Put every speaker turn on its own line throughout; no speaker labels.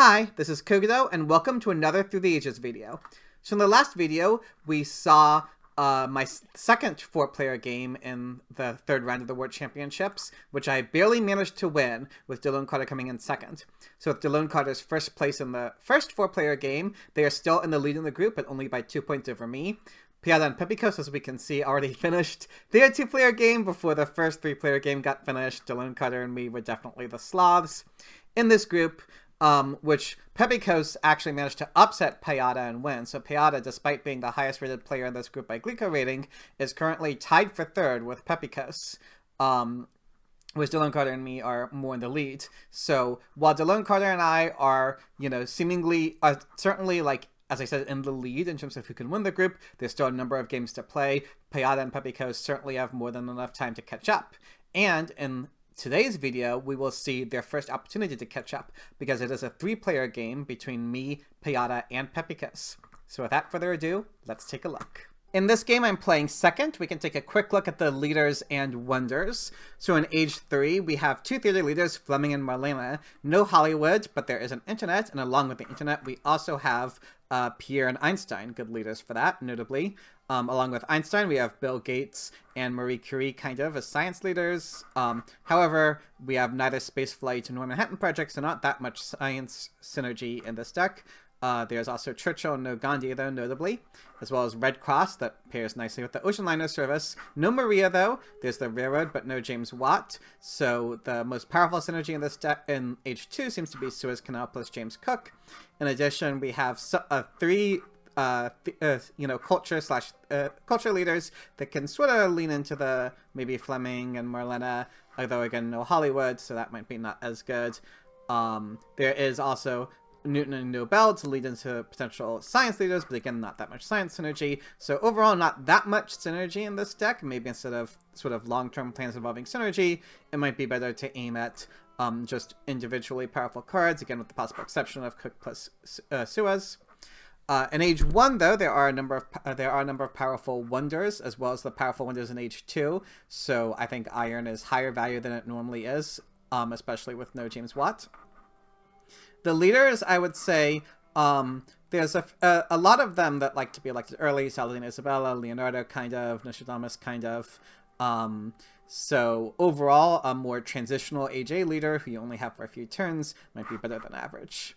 Hi, this is Kogito, and welcome to another Through the Ages video. So in the last video, we saw my second 4-player game in the third round of the World Championships, which I barely managed to win, with Delone Carter coming in second. So with Delone Carter's first place in the first 4-player game, they are still in the lead in the group, but only by 2 points over me. Piata and Pepikos, as we can see, already finished their 2-player game before the first 3-player game got finished. Delone Carter and me were definitely the Slavs in this group. Which Pepikos actually managed to upset Piata and win. So Piata, despite being the highest rated player in this group by Glico rating, is currently tied for third with Pepikos. Whereas Delone Carter and me are more in the lead. So while Delone Carter and I are, seemingly, certainly, as I said, in the lead in terms of who can win the group, there's still a number of games to play. Piata and Pepikos certainly have more than enough time to catch up. And in today's video, we will see their first opportunity to catch up, because it is a 3-player game between me, Piata, and Pepikos. So without further ado, let's take a look. In this game, I'm playing second. We can take a quick look at the leaders and wonders. So in Age 3, we have 2 theater leaders, Fleming and Marlena. No Hollywood, but there is an internet, and along with the internet, we also have Pierre and Einstein, good leaders for that, notably. Along with Einstein, we have Bill Gates and Marie Curie kind of as science leaders. However, we have neither spaceflight nor Manhattan Project, so not that much science synergy in this deck. There's also Churchill and no Gandhi, though, notably, as well as Red Cross, that pairs nicely with the Ocean Liner Service. No Maria, though. There's the Railroad, but no James Watt. So the most powerful synergy in this deck in H2 seems to be Suez Canal plus James Cook. In addition, we have 3 culture leaders that can sort of lean into the maybe Fleming and Marlena, although again, no Hollywood, so that might be not as good. There is also Newton and Nobel to lead into potential science leaders, but again, not that much science synergy. So overall, not that much synergy in this deck. Maybe instead of sort of long-term plans involving synergy, it might be better to aim at just individually powerful cards, again with the possible exception of Cook plus Suez. In Age 1, though, there are a number of powerful wonders, as well as the powerful wonders in Age 2. So I think Iron is higher value than it normally is, especially with no James Watt. The leaders, I would say, there's a lot of them that like to be elected early. Saladin Isabella, Leonardo, kind of. Nostradamus, kind of. So overall, a more transitional AJ leader who you only have for a few turns might be better than average.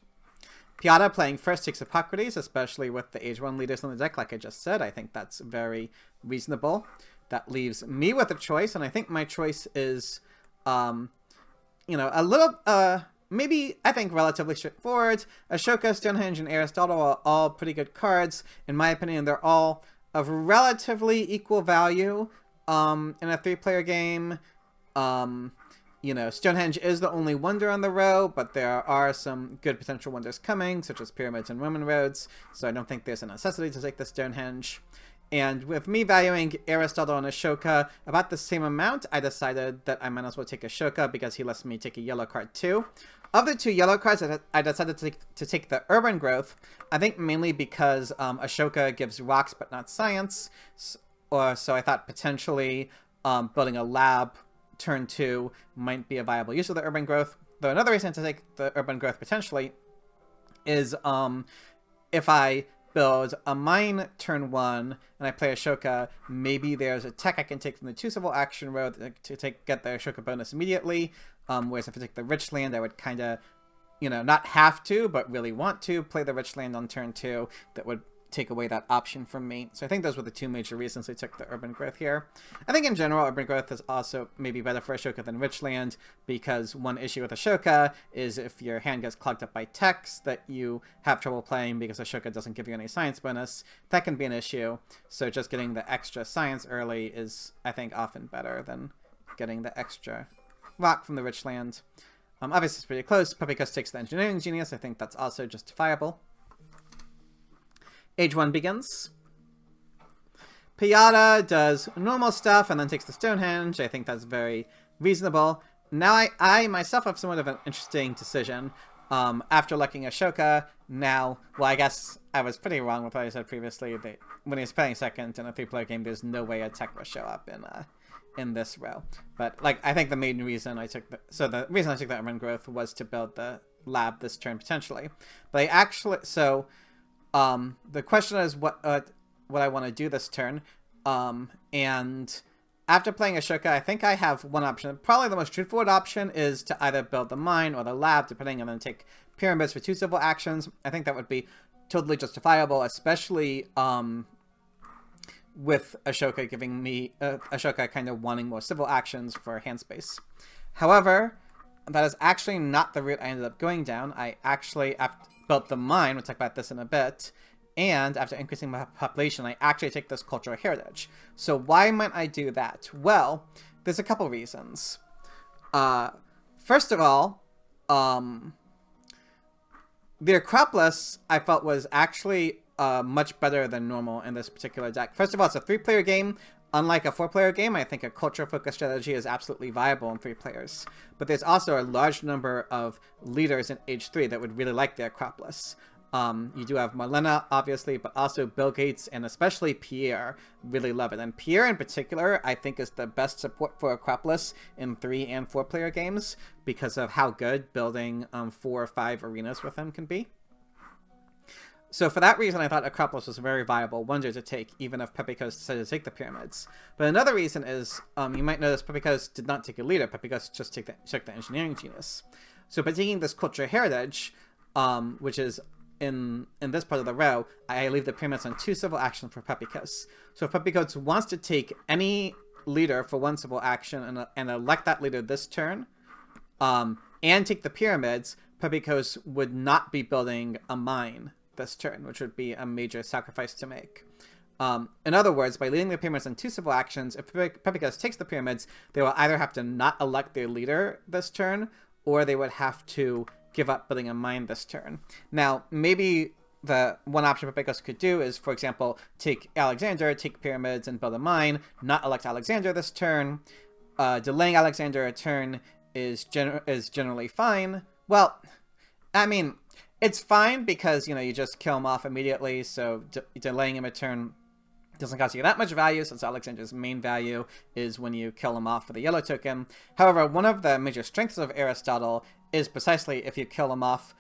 Piata playing first takes Hippocrates, especially with the Age 1 leaders in the deck, like I just said. I think that's very reasonable. That leaves me with a choice, and I think my choice is, a little, maybe, I think, relatively straightforward. Ashoka, Stonehenge, and Aristotle are all pretty good cards. In my opinion, they're all of relatively equal value in a 3-player game. Stonehenge is the only wonder on the row, but there are some good potential wonders coming, such as pyramids and Roman roads, so I don't think there's a necessity to take the Stonehenge. And with me valuing Aristotle and Ashoka about the same amount, I decided that I might as well take Ashoka because he lets me take a yellow card too. Of the 2 yellow cards, I decided to take the Urban Growth, I think mainly because Ashoka gives rocks but not science, so I thought potentially building a lab turn 2 might be a viable use of the Urban Growth. Though another reason to take the Urban Growth potentially is if I build a mine turn 1 and I play Ashoka, maybe there's a tech I can take from the 2 civil action row to get the Ashoka bonus immediately. Whereas if I take the rich land, I would kind of, not have to, but really want to play the rich land on turn 2. That would take away that option from me. So I think those were the 2 major reasons I took the Urban Growth here. I think in general, Urban Growth is also maybe better for Ashoka than Richland, because one issue with Ashoka is if your hand gets clogged up by text that you have trouble playing because Ashoka doesn't give you any science bonus, that can be an issue. So just getting the extra science early is, I think, often better than getting the extra rock from the Richland. Obviously it's pretty close. Pepikos takes the Engineering Genius. I think that's also justifiable. Age 1 begins. Piata does normal stuff and then takes the Stonehenge. I think that's very reasonable. Now I myself have somewhat of an interesting decision. After looking at Ashoka, well, I guess I was pretty wrong with what I said previously. When he was playing second in a 3-player game, there's no way a tech will show up in this row. But I think the main reason I took the reason I took the Urban Growth was to build the lab this turn potentially. But I actually, so the question is what I want to do this turn. And after playing Ashoka, I think I have one option. Probably the most straightforward option is to either build the mine or the lab, depending, and then take pyramids for 2 civil actions. I think that would be totally justifiable, especially with Ashoka giving me Ashoka kind of wanting more civil actions for hand space. However, that is actually not the route I ended up going down. I actually built the mine. We'll talk about this in a bit. And after increasing my population, I actually take this cultural heritage. So why might I do that? Well, there's a couple reasons. First of all, the Acropolis I felt was actually much better than normal in this particular deck. First of all, it's a 3-player game. Unlike a 4-player game, I think a culture-focused strategy is absolutely viable in 3 players. But there's also a large number of leaders in Age 3 that would really like the Acropolis. You do have Marlena, obviously, but also Bill Gates and especially Pierre really love it. And Pierre in particular, I think, is the best support for Acropolis in 3 and 4-player games because of how good building 4 or 5 arenas with him can be. So for that reason, I thought Acropolis was a very viable wonder to take, even if Pepikos decided to take the pyramids. But another reason is, you might notice Pepikos did not take a leader. Pepikos just took the engineering genius. So by taking this culture heritage, which is in this part of the row, I leave the pyramids on 2 civil actions for Pepikos. So if Pepikos wants to take any leader for 1 civil action and elect that leader this turn, and take the pyramids, Pepikos would not be building a mine this turn, which would be a major sacrifice to make. In other words, by leading the pyramids on 2 civil actions, if Pepikos takes the pyramids, they will either have to not elect their leader this turn, or they would have to give up building a mine this turn. Now, maybe the one option Pepikos could do is, for example, take Alexander, take pyramids, and build a mine, not elect Alexander this turn. Delaying Alexander a turn is generally fine. Well, I mean, it's fine because, you know, you just kill him off immediately, so delaying him a turn doesn't cost you that much value, since Alexander's main value is when you kill him off for the yellow token. However, one of the major strengths of Aristotle is precisely if you kill him off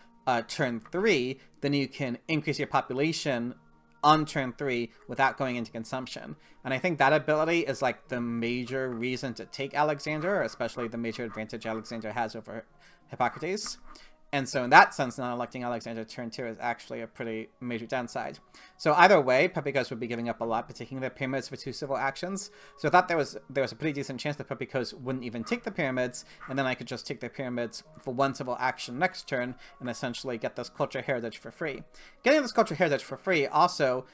turn 3, then you can increase your population on turn 3 without going into consumption. And I think that ability is like the major reason to take Alexander, especially the major advantage Alexander has over Hippocrates. And so in that sense, not electing Alexander turn 2 is actually a pretty major downside. So either way, Pepikos would be giving up a lot by taking the pyramids for 2 civil actions. So I thought there was a pretty decent chance that Pepikos wouldn't even take the pyramids, and then I could just take the pyramids for 1 civil action next turn and essentially get this culture heritage for free. Getting this culture heritage for free also,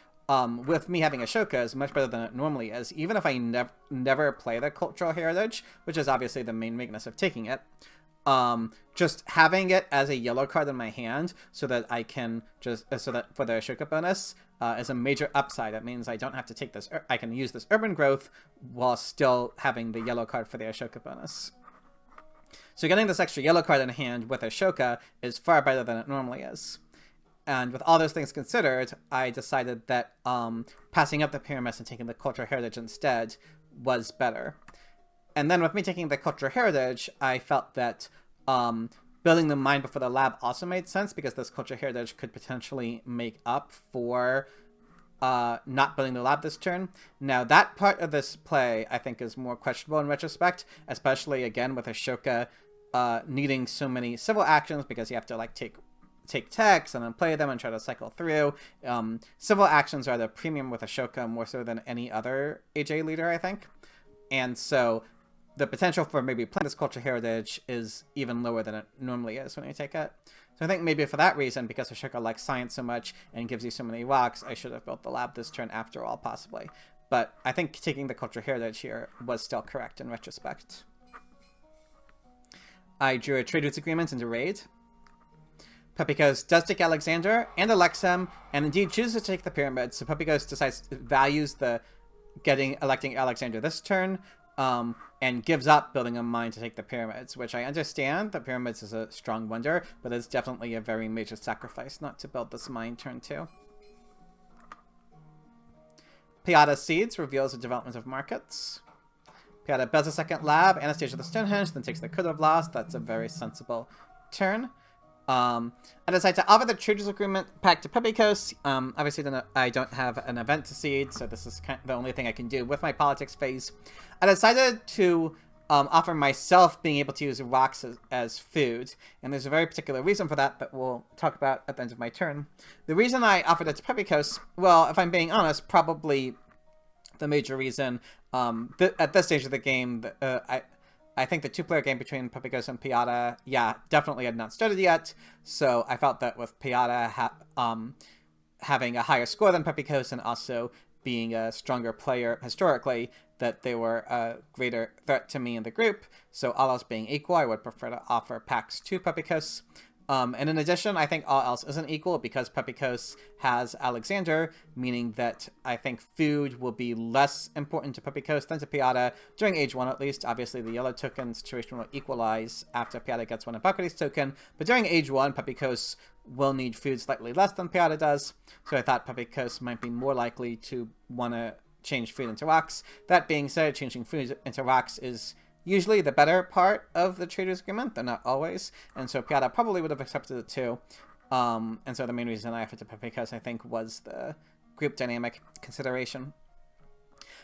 with me having Ashoka, is much better than it normally is. Even if I never play the cultural heritage, which is obviously the main weakness of taking it, just having it as a yellow card in my hand so that I can so that for the Ashoka bonus is a major upside. It means I don't have to take this, I can use this urban growth while still having the yellow card for the Ashoka bonus. So getting this extra yellow card in hand with Ashoka is far better than it normally is. And with all those things considered, I decided that passing up the pyramids and taking the cultural heritage instead was better. And then with me taking the cultural heritage, I felt that building the mine before the lab also made sense, because this cultural heritage could potentially make up for not building the lab this turn. Now, that part of this play, I think, is more questionable in retrospect, especially, again, with Ashoka needing so many civil actions, because you have to, like, take texts and then play them and try to cycle through. Civil actions are the premium with Ashoka more so than any other AJ leader, I think. And so the potential for maybe playing this culture heritage is even lower than it normally is when you take it. So I think maybe for that reason, because Ashoka likes science so much and gives you so many rocks, I should have built the lab this turn after all, possibly. But I think taking the culture heritage here was still correct in retrospect. I drew a trade routes agreement into raid. Pepikos does take Alexander and elects him, and indeed chooses to take the pyramids. So Pepikos values the electing Alexander this turn, and gives up building a mine to take the pyramids, which I understand. The pyramids is a strong wonder, but it's definitely a very major sacrifice not to build this mine turn 2. Piata Seeds reveals the development of markets. Piata builds a second lab, Anastasia the Stonehenge, then takes the Could Have Lost. That's a very sensible turn. I decided to offer the Traders Agreement pack to Pepikos. Obviously, I don't have an event to seed, so this is kind of the only thing I can do with my politics phase. I decided to offer myself being able to use rocks as food, and there's a very particular reason for that that we'll talk about at the end of my turn. The reason I offered it to Pepikos, well, if I'm being honest, probably the major reason, at this stage of the game, I think the two-player game between Pepikos and Piata, yeah, definitely had not started yet, so I felt that with Piata having a higher score than Pepikos and also being a stronger player historically, that they were a greater threat to me in the group, so all else being equal, I would prefer to offer packs to Pepikos. And in addition, I think all else isn't equal because Pepikos has Alexander, meaning that I think food will be less important to Pepikos than to Piata, during Age 1 at least. Obviously, the yellow token situation will equalize after Piata gets one of Hippocrates token, but during Age 1, Pepikos will need food slightly less than Piata does, so I thought Pepikos might be more likely to want to change food into rocks. That being said, changing food into rocks is usually the better part of the Traders Agreement, though not always, and so Piata probably would have accepted it too. And so the main reason I offered to Pepikos, I think, was the group dynamic consideration.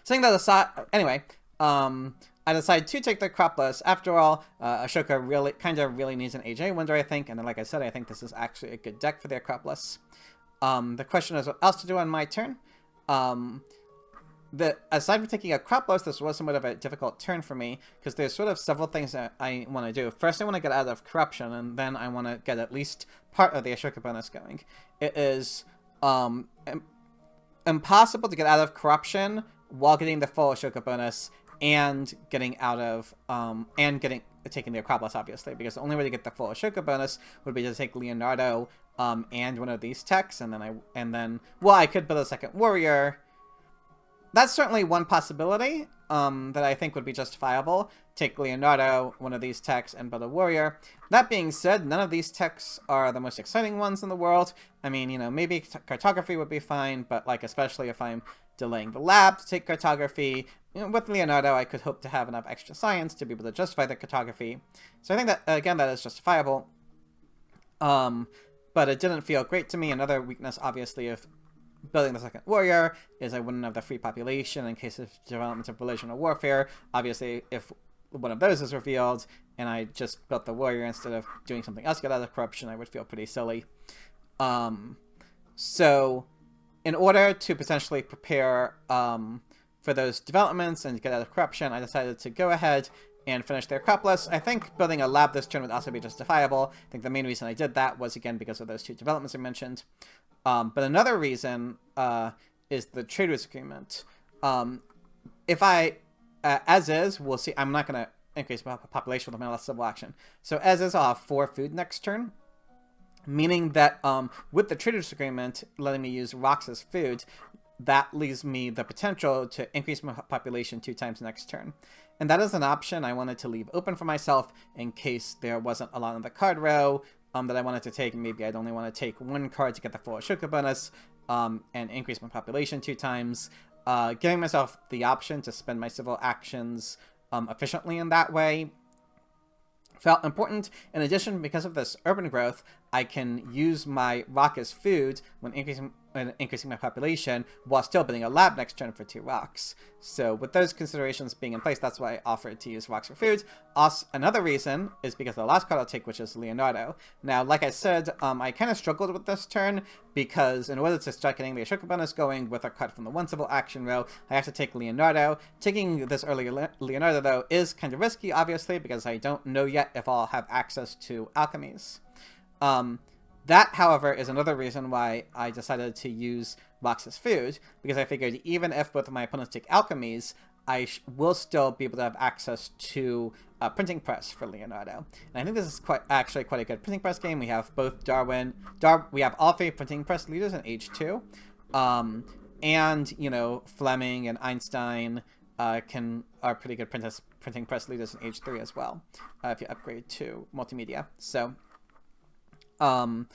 Saying that aside, anyway, I decided to take the Cropless. After all, Ashoka really needs an AJ window, I think, and then, like I said, I think this is actually a good deck for their Cropless. The question is what else to do on my turn. Aside from taking a Cropless, this was somewhat of a difficult turn for me, because there's sort of several things that I want to do. First, I want to get out of Corruption, and then I want to get at least part of the Ashoka bonus going. It is impossible to get out of Corruption while getting the full Ashoka bonus, and getting out of, taking the Acropolis, obviously, because the only way to get the full Ashoka bonus would be to take Leonardo, and one of these techs, and then, well, I could build a second warrior. That's certainly one possibility, that I think would be justifiable. Take Leonardo, one of these techs, and build a warrior. That being said, none of these techs are the most exciting ones in the world. I mean, you know, maybe cartography would be fine, but, like, especially if I'm delaying the lab to take cartography, you know, with Leonardo, I could hope to have enough extra science to be able to justify the cartography. So I think that, again, that is justifiable. But it didn't feel great to me. Another weakness, obviously, of building the second warrior is I wouldn't have the free population in case of development of religion or warfare. Obviously, if one of those is revealed and I just built the warrior instead of doing something else to get out of corruption, I would feel pretty silly. So in order to potentially prepare for those developments and get out of corruption, I decided to go ahead and finish their Acropolis. I think building a lab this turn would also be justifiable. I think the main reason I did that was, again, because of those two developments I mentioned. But another reason is the Traders Agreement. If I, as is, we'll see, I'm not going to increase my population with my last civil action. So as is, I'll have 4 food next turn. Meaning that with the Traders Agreement letting me use rocks as food, that leaves me the potential to increase my population 2 times next turn. And that is an option I wanted to leave open for myself in case there wasn't a lot on the card row that I wanted to take. Maybe I'd only want to take 1 card to get the full Ashoka bonus and increase my population 2 times. Giving myself the option to spend my civil actions efficiently in that way felt important. In addition, because of this urban growth, I can use my rock as food when increasing my population while still building a lab next turn for 2 rocks. So with those considerations being in place, that's why I offered to use rocks for food. Also, another reason is because of the last card I'll take, which is Leonardo. Now, like I said, I kind of struggled with this turn because in order to start getting the Ashoka bonus going with a card from the 1 civil action row, I have to take Leonardo. Taking this early Leonardo, though, is kind of risky, obviously, because I don't know yet if I'll have access to alchemies. That, however, is another reason why I decided to use rocks as food, because I figured even if both of my opponents take alchemies, I will still be able to have access to a printing press for Leonardo. And I think this is actually quite a good printing press game. We have both we have all 3 printing press leaders in Age 2. And, you know, Fleming and Einstein are pretty good printing press leaders in Age 3 as well, if you upgrade to multimedia. So for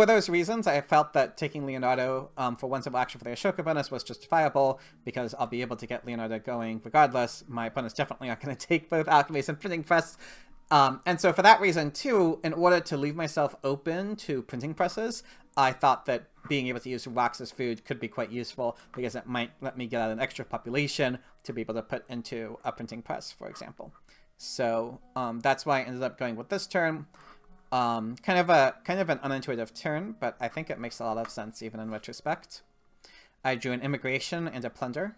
those reasons, I felt that taking Leonardo for 1 civil action for the Ashoka bonus was justifiable, because I'll be able to get Leonardo going regardless. My opponent's definitely not going to take both alchemies and printing press And so for that reason, too, in order to leave myself open to printing presses, I thought that being able to use rocks as food could be quite useful because it might let me get out an extra population to be able to put into a printing press, for example. So that's why I ended up going with this turn. Kind of an unintuitive turn, but I think it makes a lot of sense even in retrospect. I drew an immigration and a plunder.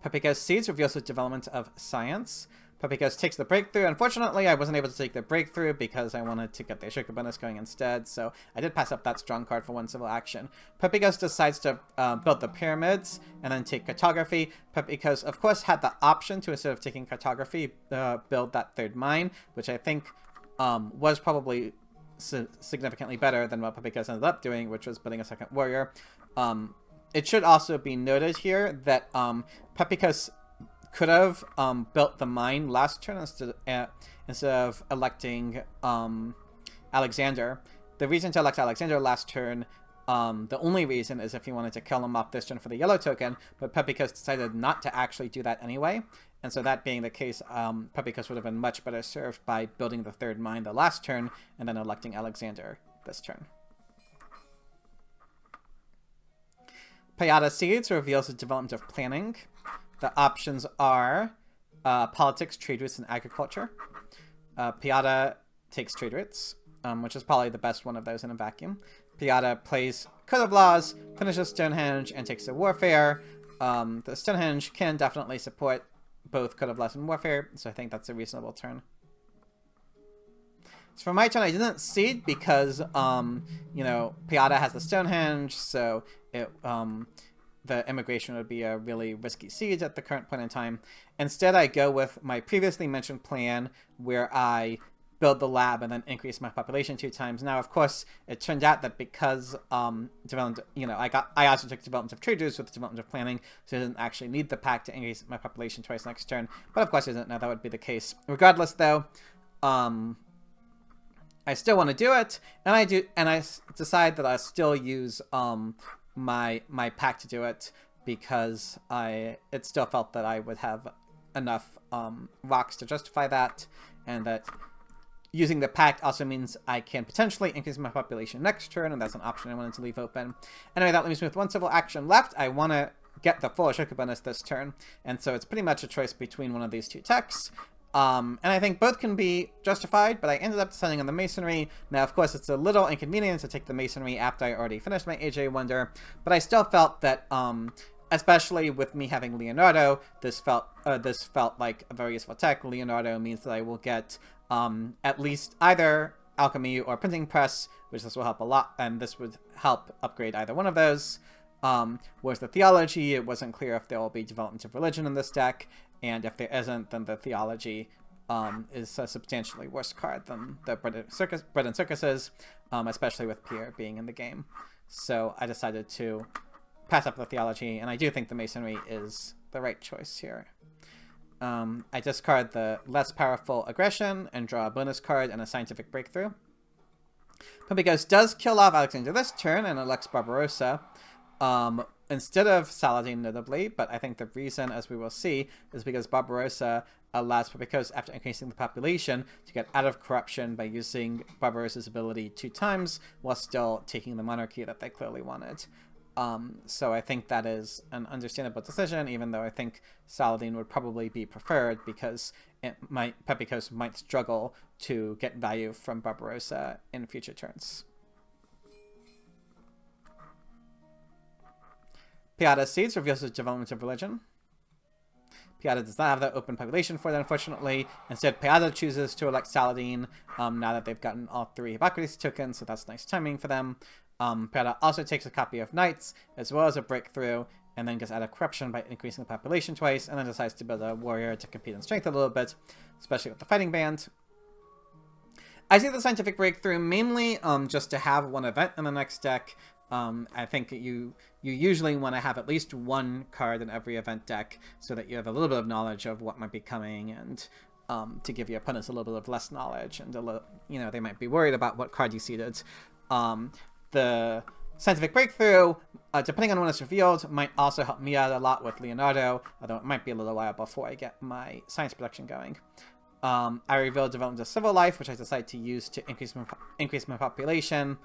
Paprika's Seeds reveals the development of science. Paprika's takes the breakthrough. Unfortunately, I wasn't able to take the breakthrough because I wanted to get the Ashoka bonus going instead, so I did pass up that strong card for one civil action. Paprika's decides to build the pyramids and then take cartography. Paprika's, of course, had the option to, instead of taking cartography, build that third mine, which I think was probably significantly better than what Paprika's ended up doing, which was building a second warrior. It should also be noted here that Paprika's could have built the mine last turn instead of electing Alexander. The reason to elect Alexander last turn, the only reason is if he wanted to kill him off this turn for the yellow token, but Paprika's decided not to actually do that anyway. And so that being the case, Paprika's would have been much better served by building the third mine the last turn and then electing Alexander this turn. Payada Seeds reveals the development of planning. The options are politics, trade routes, and agriculture. Payada takes trade routes, which is probably the best one of those in a vacuum. Payada plays Code of Laws, finishes Stonehenge, and takes the warfare. The Stonehenge can definitely support both Code of Laws and warfare, so I think that's a reasonable turn. So for my turn, I didn't seed because, you know, Payada has the Stonehenge, so it, the immigration would be a really risky seed at the current point in time. Instead, I go with my previously mentioned plan where I build the lab and then increase my population 2 times. Now, of course, it turned out that because I also took development of trade routes with the development of planning, so I didn't actually need the pack to increase my population twice next turn. But of course, I didn't know that would be the case. Regardless, though, I still want to do it, and I decide that I'll still use my pack to do it because it still felt that I would have enough rocks to justify that, and that using the pact also means I can potentially increase my population next turn, and that's an option I wanted to leave open. Anyway, that leaves me with 1 civil action left. I want to get the full Ashoka bonus this turn, and so it's pretty much a choice between one of these 2 techs. And I think both can be justified, but I ended up deciding on the Masonry. Now, of course, it's a little inconvenient to take the Masonry after I already finished my AJ Wonder, but I still felt that, especially with me having Leonardo, this felt like a very useful tech. Leonardo means that I will get at least either Alchemy or Printing Press, which this will help a lot, and this would help upgrade either one of those. Whereas the Theology, it wasn't clear if there will be Development of Religion in this deck, and if there isn't, then the Theology is a substantially worse card than the Bread and Circuses, especially with Pierre being in the game. So I decided to pass up the Theology, and I do think the Masonry is the right choice here. I discard the less powerful Aggression and draw a bonus card and a Scientific Breakthrough. Pumbigos does kill off Alexander this turn and elects Barbarossa instead of Saladin, notably, but I think the reason, as we will see, is because Barbarossa allows Pumbigos, after increasing the population, to get out of corruption by using Barbarossa's ability 2 times while still taking the monarchy that they clearly wanted. So I think that is an understandable decision, even though I think Saladin would probably be preferred because Pepikos might struggle to get value from Barbarossa in future turns. Payada Seeds reveals the development of religion. Payada does not have that open population for that, unfortunately. Instead, Payada chooses to elect Saladin now that they've gotten all 3 Hippocrates tokens, so that's nice timing for them. Payada also takes a copy of Knights, as well as a Breakthrough, and then gets out of corruption by increasing the population twice, and then decides to build a warrior to compete in strength a little bit, especially with the fighting band. I see the Scientific Breakthrough mainly just to have 1 event in the next deck. I think you usually want to have at least 1 card in every event deck so that you have a little bit of knowledge of what might be coming, and to give your opponents a little bit of less knowledge, and they might be worried about what card you seeded. The Scientific Breakthrough, depending on when it's revealed, might also help me out a lot with Leonardo, although it might be a little while before I get my science production going. I revealed development of civil life, which I decided to use to increase my population.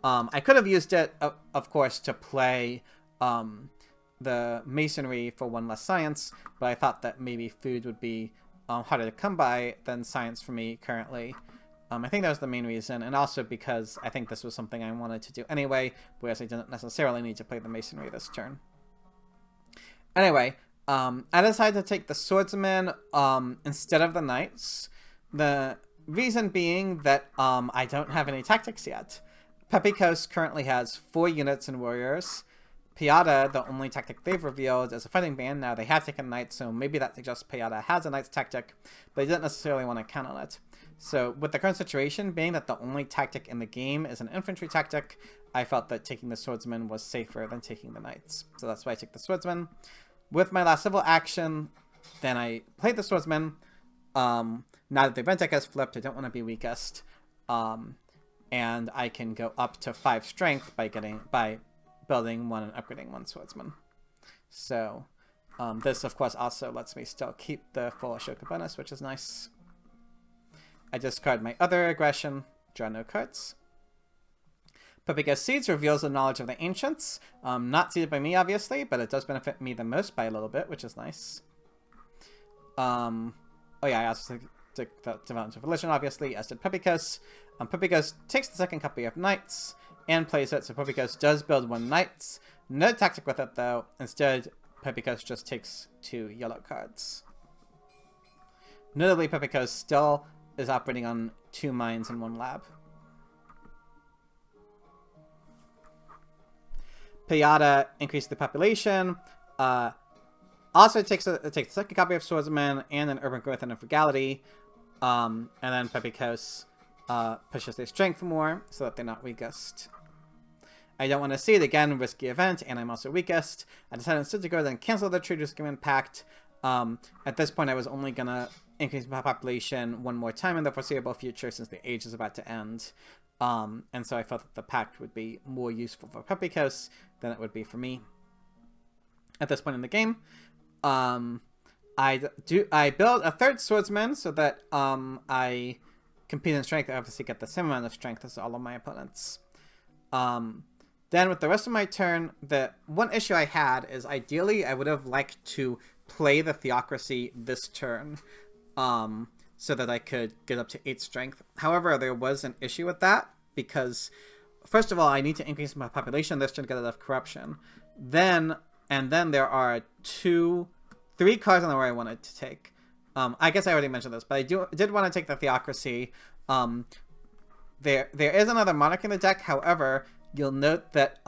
I could have used it, of course, to play the masonry for one less science, but I thought that maybe food would be harder to come by than science for me currently. I think that was the main reason, and also because I think this was something I wanted to do anyway, whereas I didn't necessarily need to play the masonry this turn. Anyway, I decided to take the swordsman instead of the knights. The reason being that I don't have any tactics yet. Pepikos currently has 4 units and warriors. Piata, the only tactic they've revealed, is a fighting band. Now they have taken knights, so maybe that suggests Piata has a knight's tactic, but they didn't necessarily want to count on it. So with the current situation being that the only tactic in the game is an infantry tactic, I felt that taking the swordsman was safer than taking the knights. So that's why I took the swordsman. With my last civil action, then I played the swordsman. Now that the event deck has flipped, I don't want to be weakest. And I can go up to 5 strength by building 1 and upgrading 1 swordsman. So this, of course, also lets me still keep the full Ashoka bonus, which is nice. I discard my other aggression, draw no cards. Pepikos Seeds reveals the knowledge of the ancients. Not seeded by me, obviously, but it does benefit me the most by a little bit, which is nice. Oh yeah, I also took the development of religion, obviously, as did Pepikos. Pepikos takes the second copy of knights and plays it, so Pepikos does build 1 knights. No tactic with it, though. Instead, Pepikos just takes 2 yellow cards. Notably, Pepikos still is operating on 2 mines and 1 lab. Piata increased the population. Also takes the second copy of Swordsman and an Urban Growth and a Frugality. And then Pepikos pushes their strength more so that they're not weakest. I don't want to see it again, risky event, and I'm also weakest. I decided instead to go ahead and cancel the Trader's Given Pact. At this point, I was only going to increase my population 1 more time in the foreseeable future since the age is about to end. And so I felt that the pact would be more useful for Pepikos than it would be for me. At this point in the game, I build a 3rd swordsman so that I compete in strength. I obviously get the same amount of strength as all of my opponents. Then with the rest of my turn, the one issue I had is ideally I would have liked to play the Theocracy this turn so that I could get up to 8 strength. However, there was an issue with that because, first of all, I need to increase my population this turn to get enough corruption. Then there are 3 cards on the where I wanted to take. I guess I already mentioned this, but I did want to take the Theocracy. There is another Monarch in the deck. However, you'll note that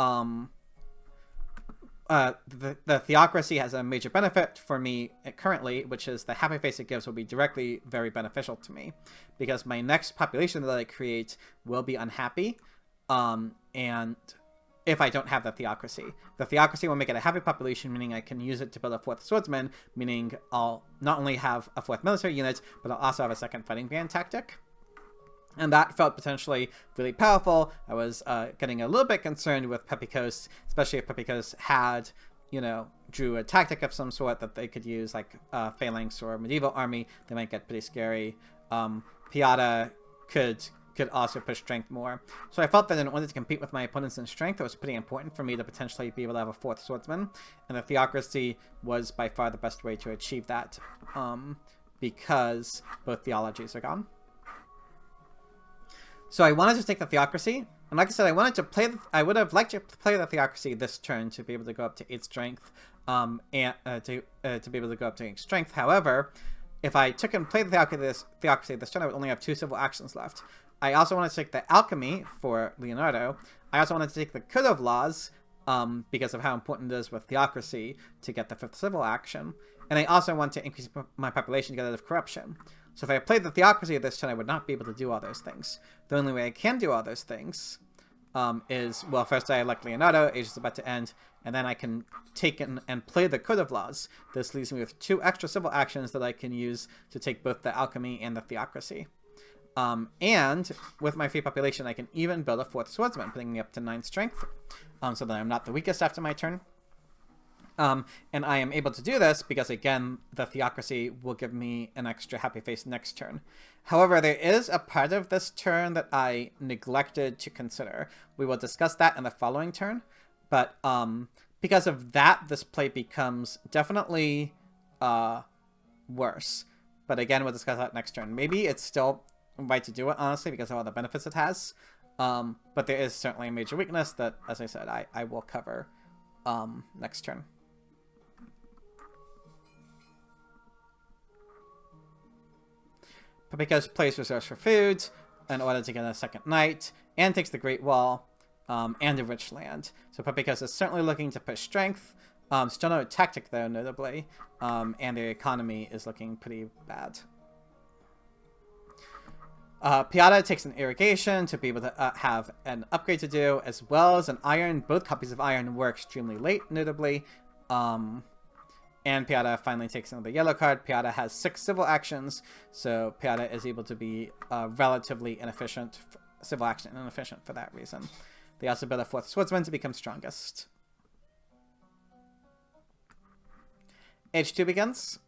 the Theocracy has a major benefit for me currently, which is the happy face it gives will be directly very beneficial to me because my next population that I create will be unhappy. And if I don't have the Theocracy. The Theocracy will make it a happy population, meaning I can use it to build a 4th swordsman, meaning I'll not only have a 4th military unit, but I'll also have a 2nd fighting band tactic. And that felt potentially really powerful. I was getting a little bit concerned with Pepikos, especially if Pepikos had, drew a tactic of some sort that they could use, like Phalanx or Medieval Army. They might get pretty scary. Piata could also push strength more. So I felt that in order to compete with my opponents in strength, it was pretty important for me to potentially be able to have a 4th swordsman. And the Theocracy was by far the best way to achieve that because both theologies are gone. So I wanted to take the Theocracy, and like I said, I would have liked to play the Theocracy this turn to be able to go up to 8 strength, and to be able to go up to 8 strength. However, if I took and played the Theocracy this turn, I would only have 2 civil actions left. I also wanted to take the Alchemy for Leonardo. I also wanted to take the Code of Laws, because of how important it is with Theocracy to get the 5th civil action. And I also want to increase my population to get rid of corruption. So if I played the Theocracy this turn, I would not be able to do all those things. The only way I can do all those things is, well, first I elect Leonardo, age is about to end, and then I can take and play the Code of Laws. This leaves me with 2 extra civil actions that I can use to take both the Alchemy and the Theocracy. And with my free population, I can even build a 4th swordsman, putting me up to 9 strength, so that I'm not the weakest after my turn. And I am able to do this because, again, the Theocracy will give me an extra happy face next turn. However, there is a part of this turn that I neglected to consider. We will discuss that in the following turn. But because of that, this play becomes definitely worse. But again, we'll discuss that next turn. Maybe it's still right to do it, honestly, because of all the benefits it has. But there is certainly a major weakness that, as I said, I will cover next turn. Papika's plays reserves for food in order to get a second knight, and takes the Great Wall, and a rich land. So Papika's is certainly looking to push strength. Still no tactic, though, notably, and their economy is looking pretty bad. Piata takes an irrigation to be able to have an upgrade to do, as well as an iron. Both copies of iron were extremely late, notably. And Piata finally takes another yellow card. Piata has 6 civil actions, so Piata is able to be relatively inefficient, civil action inefficient for that reason. They also build a 4th swordsman to become strongest. H2 begins.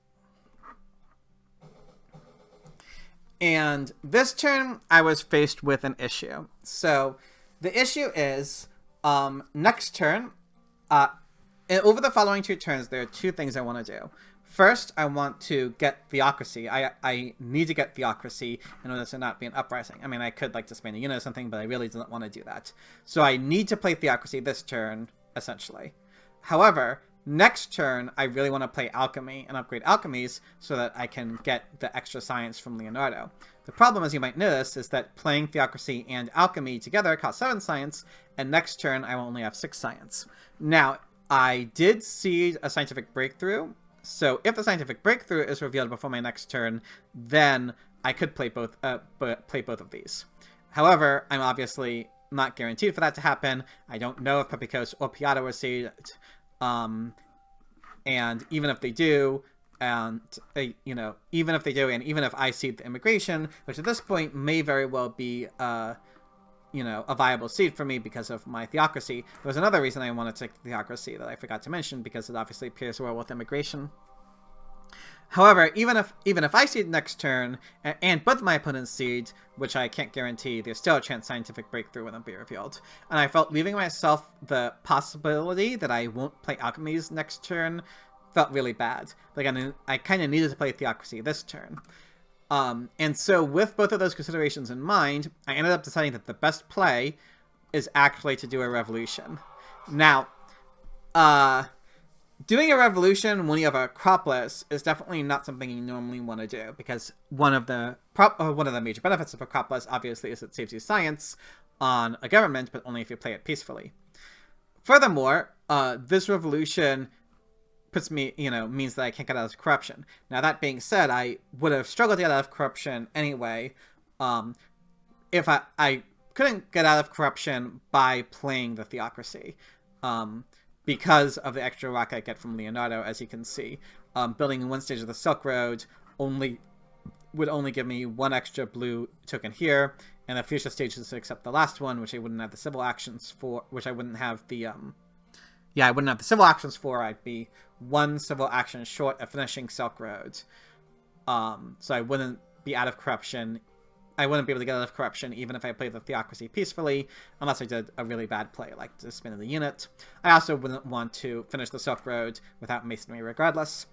And this turn, I was faced with an issue. So the issue is, next turn, over the following 2 turns, there are 2 things I want to do. First, I want to get Theocracy. I need to get Theocracy in order to not be an uprising. I mean, I could like disband a unit or something, but I really didn't want to do that. So I need to play Theocracy this turn, essentially. However, next turn, I really want to play Alchemy and upgrade Alchemies so that I can get the extra science from Leonardo. The problem, as you might notice, is that playing Theocracy and Alchemy together costs 7 science, and next turn I will only have 6 science. Now, I did see a scientific breakthrough, so if the scientific breakthrough is revealed before my next turn, then I could play both of these. However, I'm obviously not guaranteed for that to happen. I don't know if Pepikos or Piata were seeded, and even if they do, and even if they do, and even if I seed the immigration, which at this point may very well be a viable seed for me because of my Theocracy. There was another reason I wanted to take the Theocracy that I forgot to mention, because it obviously appears well with immigration. However, even if I seed next turn, and both my opponents seed, which I can't guarantee, there's still a chance scientific breakthrough will be revealed. And I felt leaving myself the possibility that I won't play Alchemies next turn felt really bad. Like, I kind of needed to play Theocracy this turn. And so with both of those considerations in mind, I ended up deciding that the best play is actually to do a revolution. Now, doing a revolution when you have a cropless is definitely not something you normally want to do, because one of the major benefits of a cropless, obviously, is it saves you science on a government, but only if you play it peacefully. Furthermore, this revolution means that I can't get out of corruption. Now, that being said, I would have struggled to get out of corruption anyway, if I couldn't get out of corruption by playing the Theocracy, because of the extra rock I get from Leonardo, as you can see. Building 1 stage of the Silk Road would only give me 1 extra blue token here, and the future stages except the last one, which I wouldn't have the civil actions for, I wouldn't have the civil actions for. I'd be 1 civil action short of finishing Silk Road. So I wouldn't be out of corruption. I wouldn't be able to get out of corruption even if I played the Theocracy peacefully, unless I did a really bad play, like disbanding the unit. I also wouldn't want to finish the Silk Road without Masonry regardless.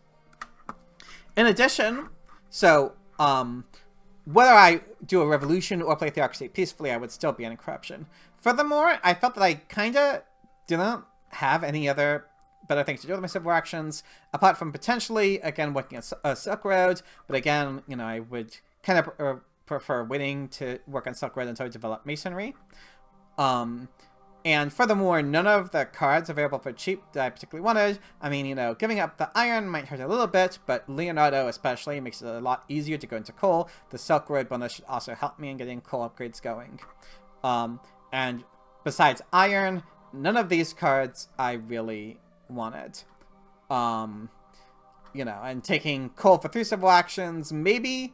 In addition, so, whether I do a revolution or play Theocracy peacefully, I would still be in corruption. Furthermore, I felt that I kind of didn't have any other better things to do with my civil actions, apart from potentially, again, working a Silk Road, but again, I would kind of prefer waiting to work on Silk Road until I develop Masonry. And furthermore, none of the cards available for cheap that I particularly wanted. I mean, giving up the iron might hurt a little bit, but Leonardo especially makes it a lot easier to go into coal. The Silk Road bonus should also help me in getting coal upgrades going. And besides iron, none of these cards I really wanted. And taking coal for 3 civil actions, maybe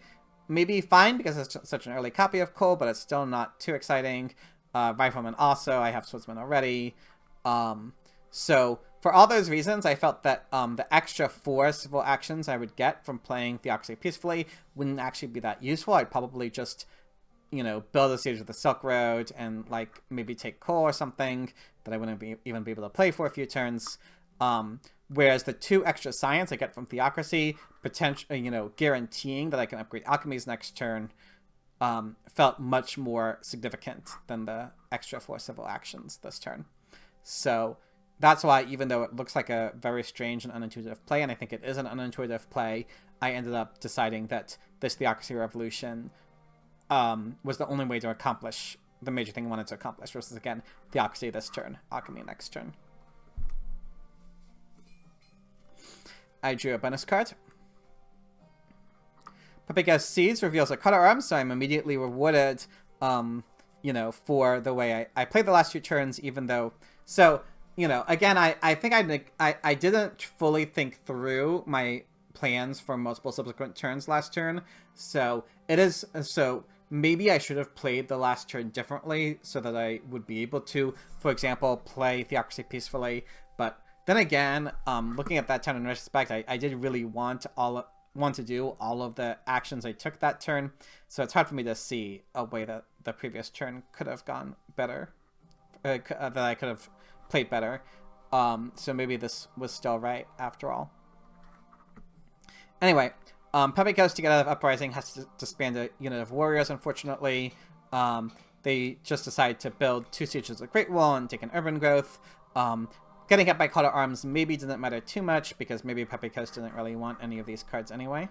fine because it's such an early copy of coal, but it's still not too exciting. Rifleman also, I have swordsman already. So for all those reasons, I felt that the extra 4 civil actions I would get from playing Theocracy Peacefully wouldn't actually be that useful. I'd probably just, you know, build a siege of the Silk Road and, like, maybe take coal or something that I wouldn't even be able to play for a few turns. Whereas the 2 extra science I get from Theocracy, you know, guaranteeing that I can upgrade alchemies next turn, felt much more significant than the extra 4 civil actions this turn. So that's why, even though it looks like a very strange and unintuitive play, and I think it is an unintuitive play, I ended up deciding that this Theocracy Revolution was the only way to accomplish the major thing I wanted to accomplish, versus, again, Theocracy this turn, Alchemy next turn. I drew a bonus card. Paprika's Seeds reveals a cutter arm, so I'm immediately rewarded, you know, for the way I played the last 2 turns, even though... So, you know, again, I think I didn't fully think through my plans for multiple subsequent turns last turn, so it is... So maybe I should have played the last turn differently so that I would be able to, for example, play Theocracy Peacefully, but then again, looking at that turn in retrospect, I did really want to do all of the actions I took that turn, so it's hard for me to see a way that the previous turn could have gone better, that I could have played better. So maybe this was still right after all. Anyway, Paprika's to get out of Uprising has to disband a unit of warriors, unfortunately. They just decide to build 2 Sieges of Great Wall and take an urban growth. Getting hit by Call to Arms maybe didn't matter too much, because maybe Paprika's didn't really want any of these cards anyway.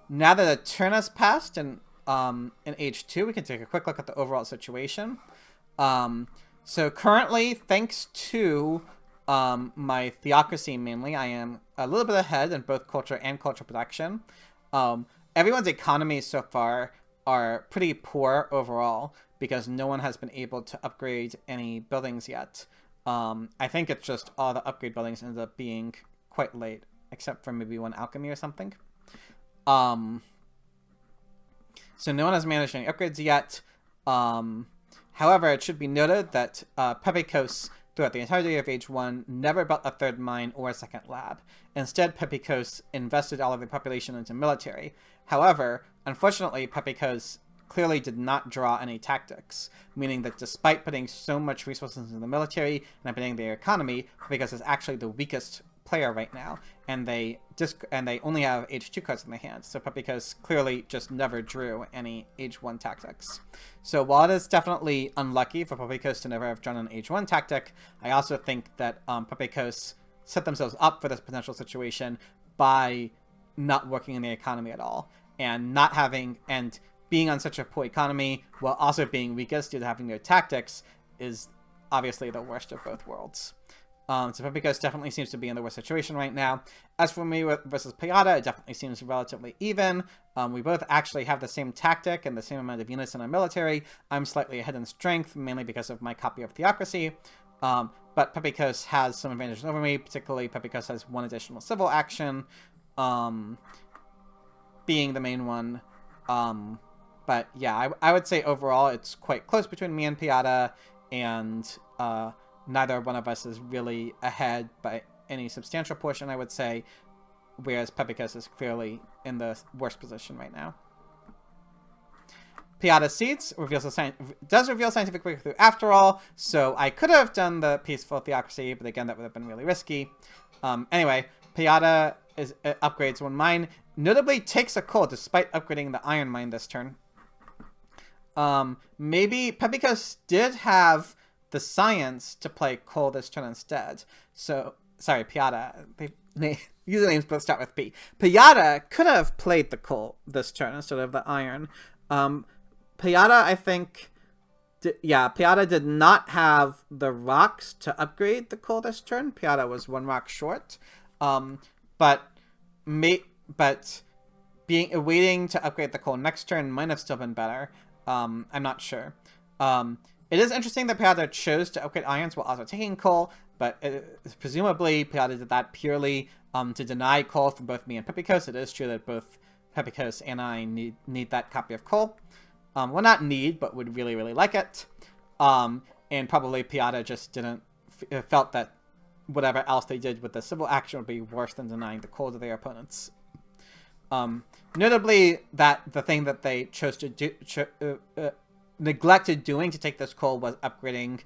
Now that a turn has passed in Age 2, we can take a quick look at the overall situation. So currently, thanks to my Theocracy mainly, I am a little bit ahead in both culture and culture production. Everyone's economies so far are pretty poor overall, because no one has been able to upgrade any buildings yet. I think it's just all the upgrade buildings ended up being quite late, except for maybe 1 alchemy or something. So no one has managed any upgrades yet. However, it should be noted that Pepikos, throughout the entirety of Age 1, never built a 3rd mine or a 2nd lab. Instead, Pepikos invested all of the population into military. However, unfortunately, Pepikos clearly did not draw any tactics, meaning that despite putting so much resources into the military and upending their economy, Pepikos is actually the weakest player right now, and they only have Age 2 cards in their hands, so Pepikos clearly just never drew any Age 1 tactics. So while it is definitely unlucky for Pepikos to never have drawn an Age 1 tactic, I also think that Pepikos set themselves up for this potential situation by not working in the economy at all, and not having... and being on such a poor economy, while also being weakest due to having no tactics, is obviously the worst of both worlds. So Pepikos definitely seems to be in the worst situation right now. As for me versus Piata, it definitely seems relatively even. We both actually have the same tactic and the same amount of units in our military. I'm slightly ahead in strength, mainly because of my copy of Theocracy. But Pepikos has some advantages over me, particularly Pepikos has 1 additional civil action, being the main one. But yeah, I would say overall it's quite close between me and Piata, and neither one of us is really ahead by any substantial portion, I would say, whereas Pepikos is clearly in the worst position right now. Piata's Seeds does reveal scientific breakthrough after all, so I could have done the peaceful Theocracy, but again, that would have been really risky. Anyway, Piata upgrades 1 mine, notably takes a coal despite upgrading the iron mine this turn. Maybe Pepikos did have the science to play coal this turn instead. So, sorry, Piata. Usernames both start with P. Piata could have played the coal this turn instead of the iron. Piata, I think... Piata did not have the rocks to upgrade the coal this turn. Piata was 1 rock short. But waiting to upgrade the coal next turn might have still been better. I'm not sure. It is interesting that Piata chose to upgrade irons while also taking coal, but presumably Piata did that purely to deny coal from both me and Pepikos. It is true that both Pepikos and I need that copy of coal. Well, not need, but would really, really like it. And probably Piata just didn't felt that whatever else they did with the civil action would be worse than denying the coal to their opponents. Notably, that the thing that they chose to do, neglected doing to take this coal was upgrading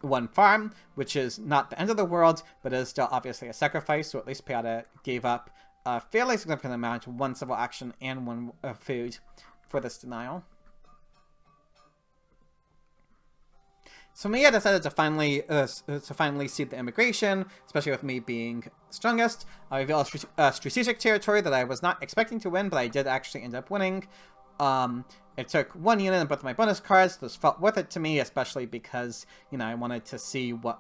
one farm, which is not the end of the world, but is still obviously a sacrifice, so at least Piata gave up a fairly significant amount, one civil action and one food for this denial. So me, I decided to finally cede the immigration, especially with me being strongest. I revealed a strategic territory that I was not expecting to win, but I did actually end up winning. It took one unit and both my bonus cards. This felt worth it to me, especially because, you know, I wanted to see what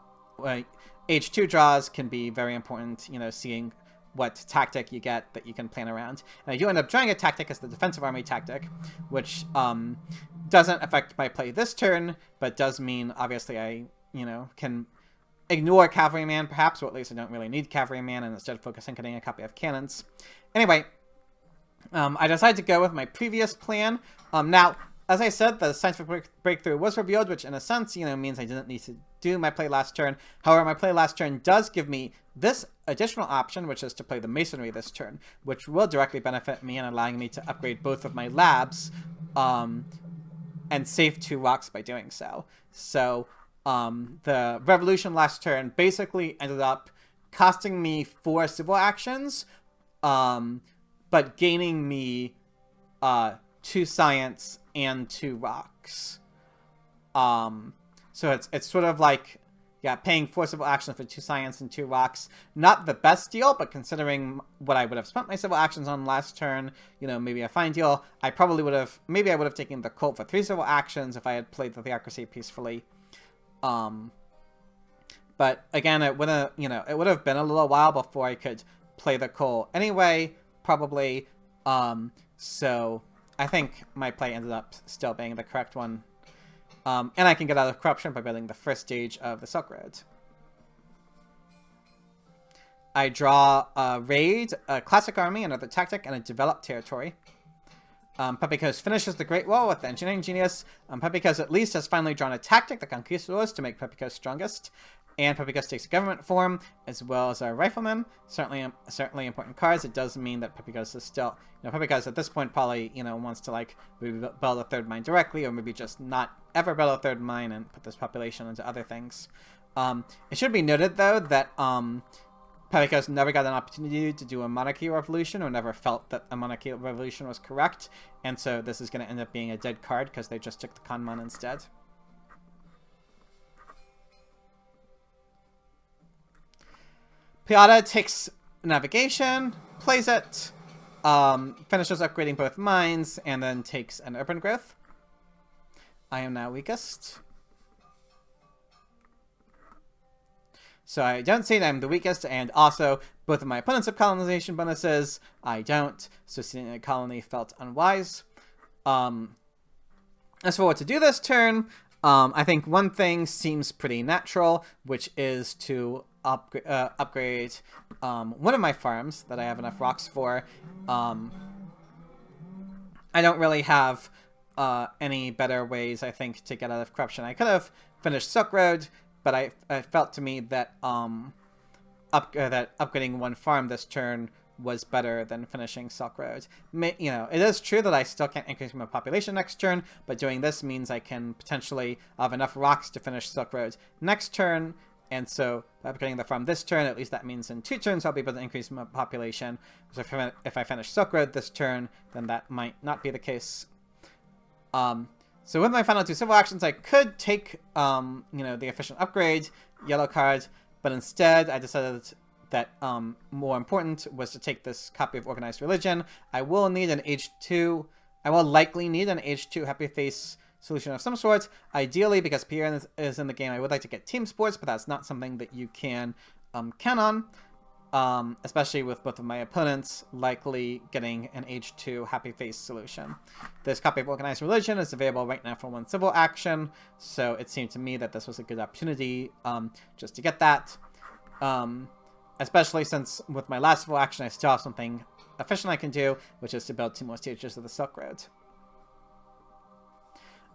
H2 draws can be very important, you know, seeing what tactic you get that you can plan around. And I do end up drawing a tactic as the defensive army tactic, which doesn't affect my play this turn, but does mean, obviously, I, you know, can ignore Cavalryman, perhaps, or at least I don't really need Cavalryman, and instead focus on getting a copy of cannons. Anyway, I decided to go with my previous plan. Now, as I said, the scientific breakthrough was revealed, which in a sense, you know, means I didn't need to do my play last turn. However, my play last turn does give me this additional option, which is to play the masonry this turn, which will directly benefit me in allowing me to upgrade both of my labs, and save 2 rocks by doing so. So, the revolution last turn basically ended up costing me 4 civil actions, but gaining me 2 science and 2 rocks. So it's sort of like, yeah, paying 4 civil actions for 2 science and 2 rocks. Not the best deal, but considering what I would have spent my civil actions on last turn, you know, maybe a fine deal. I probably would have, maybe I would have taken the cult for 3 civil actions if I had played the theocracy peacefully. But again, it would have, you know, it would have been a little while before I could play the cult anyway, probably. So I think my play ended up still being the correct one. And I can get out of corruption by building the first stage of the Silk Road. I draw a raid, a classic army, another tactic, and a developed territory. Pepikos finishes the Great Wall with the engineering genius. Pepikos at least has finally drawn a tactic, the Conquistadors, to make Pepikos strongest. And Pepikos takes a government form, as well as a rifleman. Certainly important cards. It does mean that Pepikos is still, you know, Pepikos at this point probably, you know, wants to like maybe build a 3rd mine directly, or maybe just not ever build a 3rd mine and put this population into other things. It should be noted though that Pepikos never got an opportunity to do a monarchy revolution, or never felt that a monarchy revolution was correct, and so this is going to end up being a dead card because they just took the Kanman instead. Piata takes navigation, plays it, finishes upgrading both mines, and then takes an urban growth. I am now weakest. So I don't see that I'm the weakest, and also both of my opponents have colonization bonuses. I don't, so seeing a colony felt unwise. As for what to do this turn, I think one thing seems pretty natural, which is to upgrade one of my farms that I have enough rocks for. I don't really have any better ways, I think, to get out of corruption. I could have finished Silk Road, but I felt to me that that upgrading one farm this turn was better than finishing Silk Road. You know, it is true that I still can't increase my population next turn, but doing this means I can potentially have enough rocks to finish Silk Road next turn. And so, upgrading the farm this turn, at least that means in 2 turns I'll be able to increase my population. So if I finish Silk Road this turn, then that might not be the case. So with my final 2 civil actions, I could take, you know, the efficient upgrade, yellow card, but instead I decided that more important was to take this copy of Organized Religion. I will need an H2, I will likely need an H2 Happy Face solution of some sort. Ideally, because Pierre is in the game, I would like to get team sports, but that's not something that you can count on, especially with both of my opponents likely getting an H2 Happy Face solution. This copy of Organized Religion is available right now for 1 civil action, so it seemed to me that this was a good opportunity just to get that, especially since with my last civil action I still have something efficient I can do, which is to build 2 more stages of the Silk Road.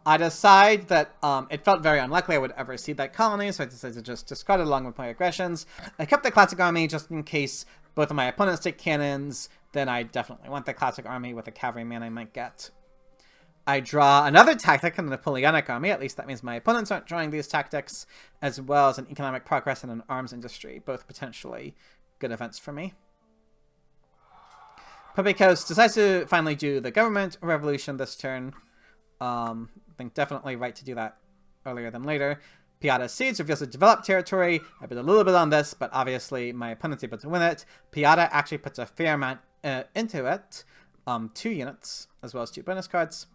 I decide that it felt very unlikely I would ever see that colony, so I decided to just discard it along with my aggressions. I kept the classic army just in case both of my opponents take cannons. Then I definitely want the classic army with the cavalryman I might get. I draw another tactic in the Napoleonic army, at least that means my opponents aren't drawing these tactics, as well as an economic progress and an arms industry, both potentially good events for me. Puppy Coast decides to finally do the government revolution this turn. I think definitely right to do that earlier than later. Piata Siege reveals a developed territory. I bet a little bit on this, but obviously my opponent's able to win it. Piata actually puts a fair amount into it. 2 units, as well as 2 bonus cards.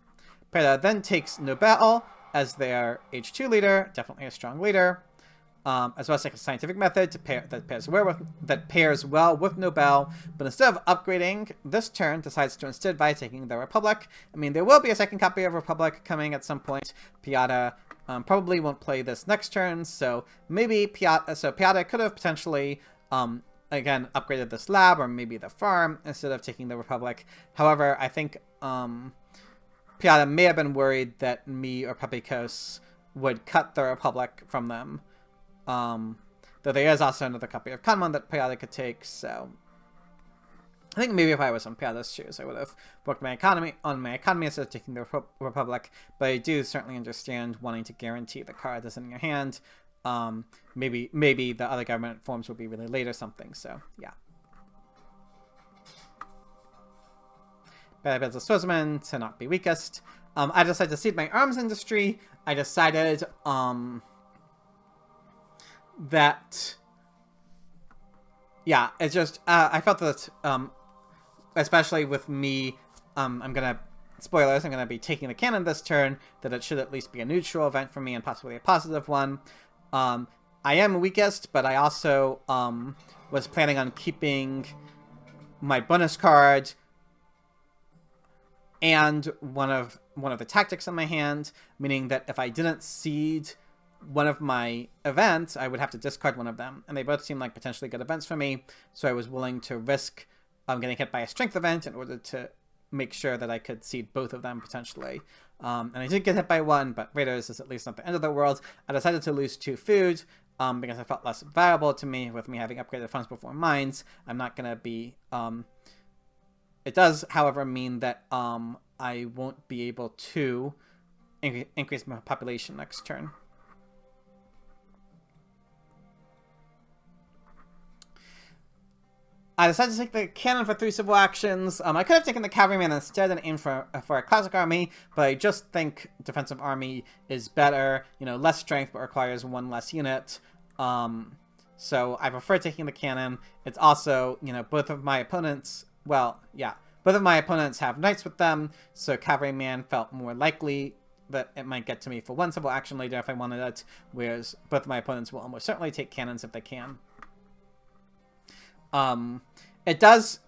Piata then takes Nobel as their H2 leader, definitely a strong leader. As well as like a scientific method that pairs well with Nobel, but instead of upgrading this turn, decides to instead by taking the Republic. I mean, there will be a second copy of Republic coming at some point. Piata probably won't play this next turn, so maybe Piata could have potentially again upgraded this lab or maybe the farm instead of taking the Republic. However, I think Piata may have been worried that me or Papikos would cut the Republic from them. Though there is also another copy of Kanman that Piata could take, so I think maybe if I was on Piata's shoes, I would have worked my economy instead of taking the Republic, but I do certainly understand wanting to guarantee the card is in your hand. Maybe the other government forms will be really late or something, so yeah. But as a swordsman to not be weakest. I decided to seed my arms industry. I decided, that, yeah, it's just, I felt that, especially with me, spoilers, I'm gonna be taking the cannon this turn, that it should at least be a neutral event for me and possibly a positive one. I am weakest, but I also, was planning on keeping my bonus card and one of the tactics in my hand, meaning that if I didn't seed one of my events, I would have to discard one of them, and they both seem like potentially good events for me, so I was willing to risk getting hit by a strength event in order to make sure that I could seed both of them potentially. And I did get hit by one, but Raiders is at least not the end of the world. I decided to lose 2 food because I felt less valuable to me with me having upgraded funds before mines. I'm not going to be... it does, however, mean that I won't be able to increase my population next turn. I decided to take the cannon for 3 civil actions. I could have taken the cavalryman instead and aimed for a classic army, but I just think defensive army is better. You know, less strength, but requires 1 less unit. So I prefer taking the cannon. It's also, you know, both of my opponents, well, yeah, both of my opponents have knights with them, so cavalryman felt more likely that it might get to me for 1 civil action later if I wanted it, whereas both of my opponents will almost certainly take cannons if they can. It does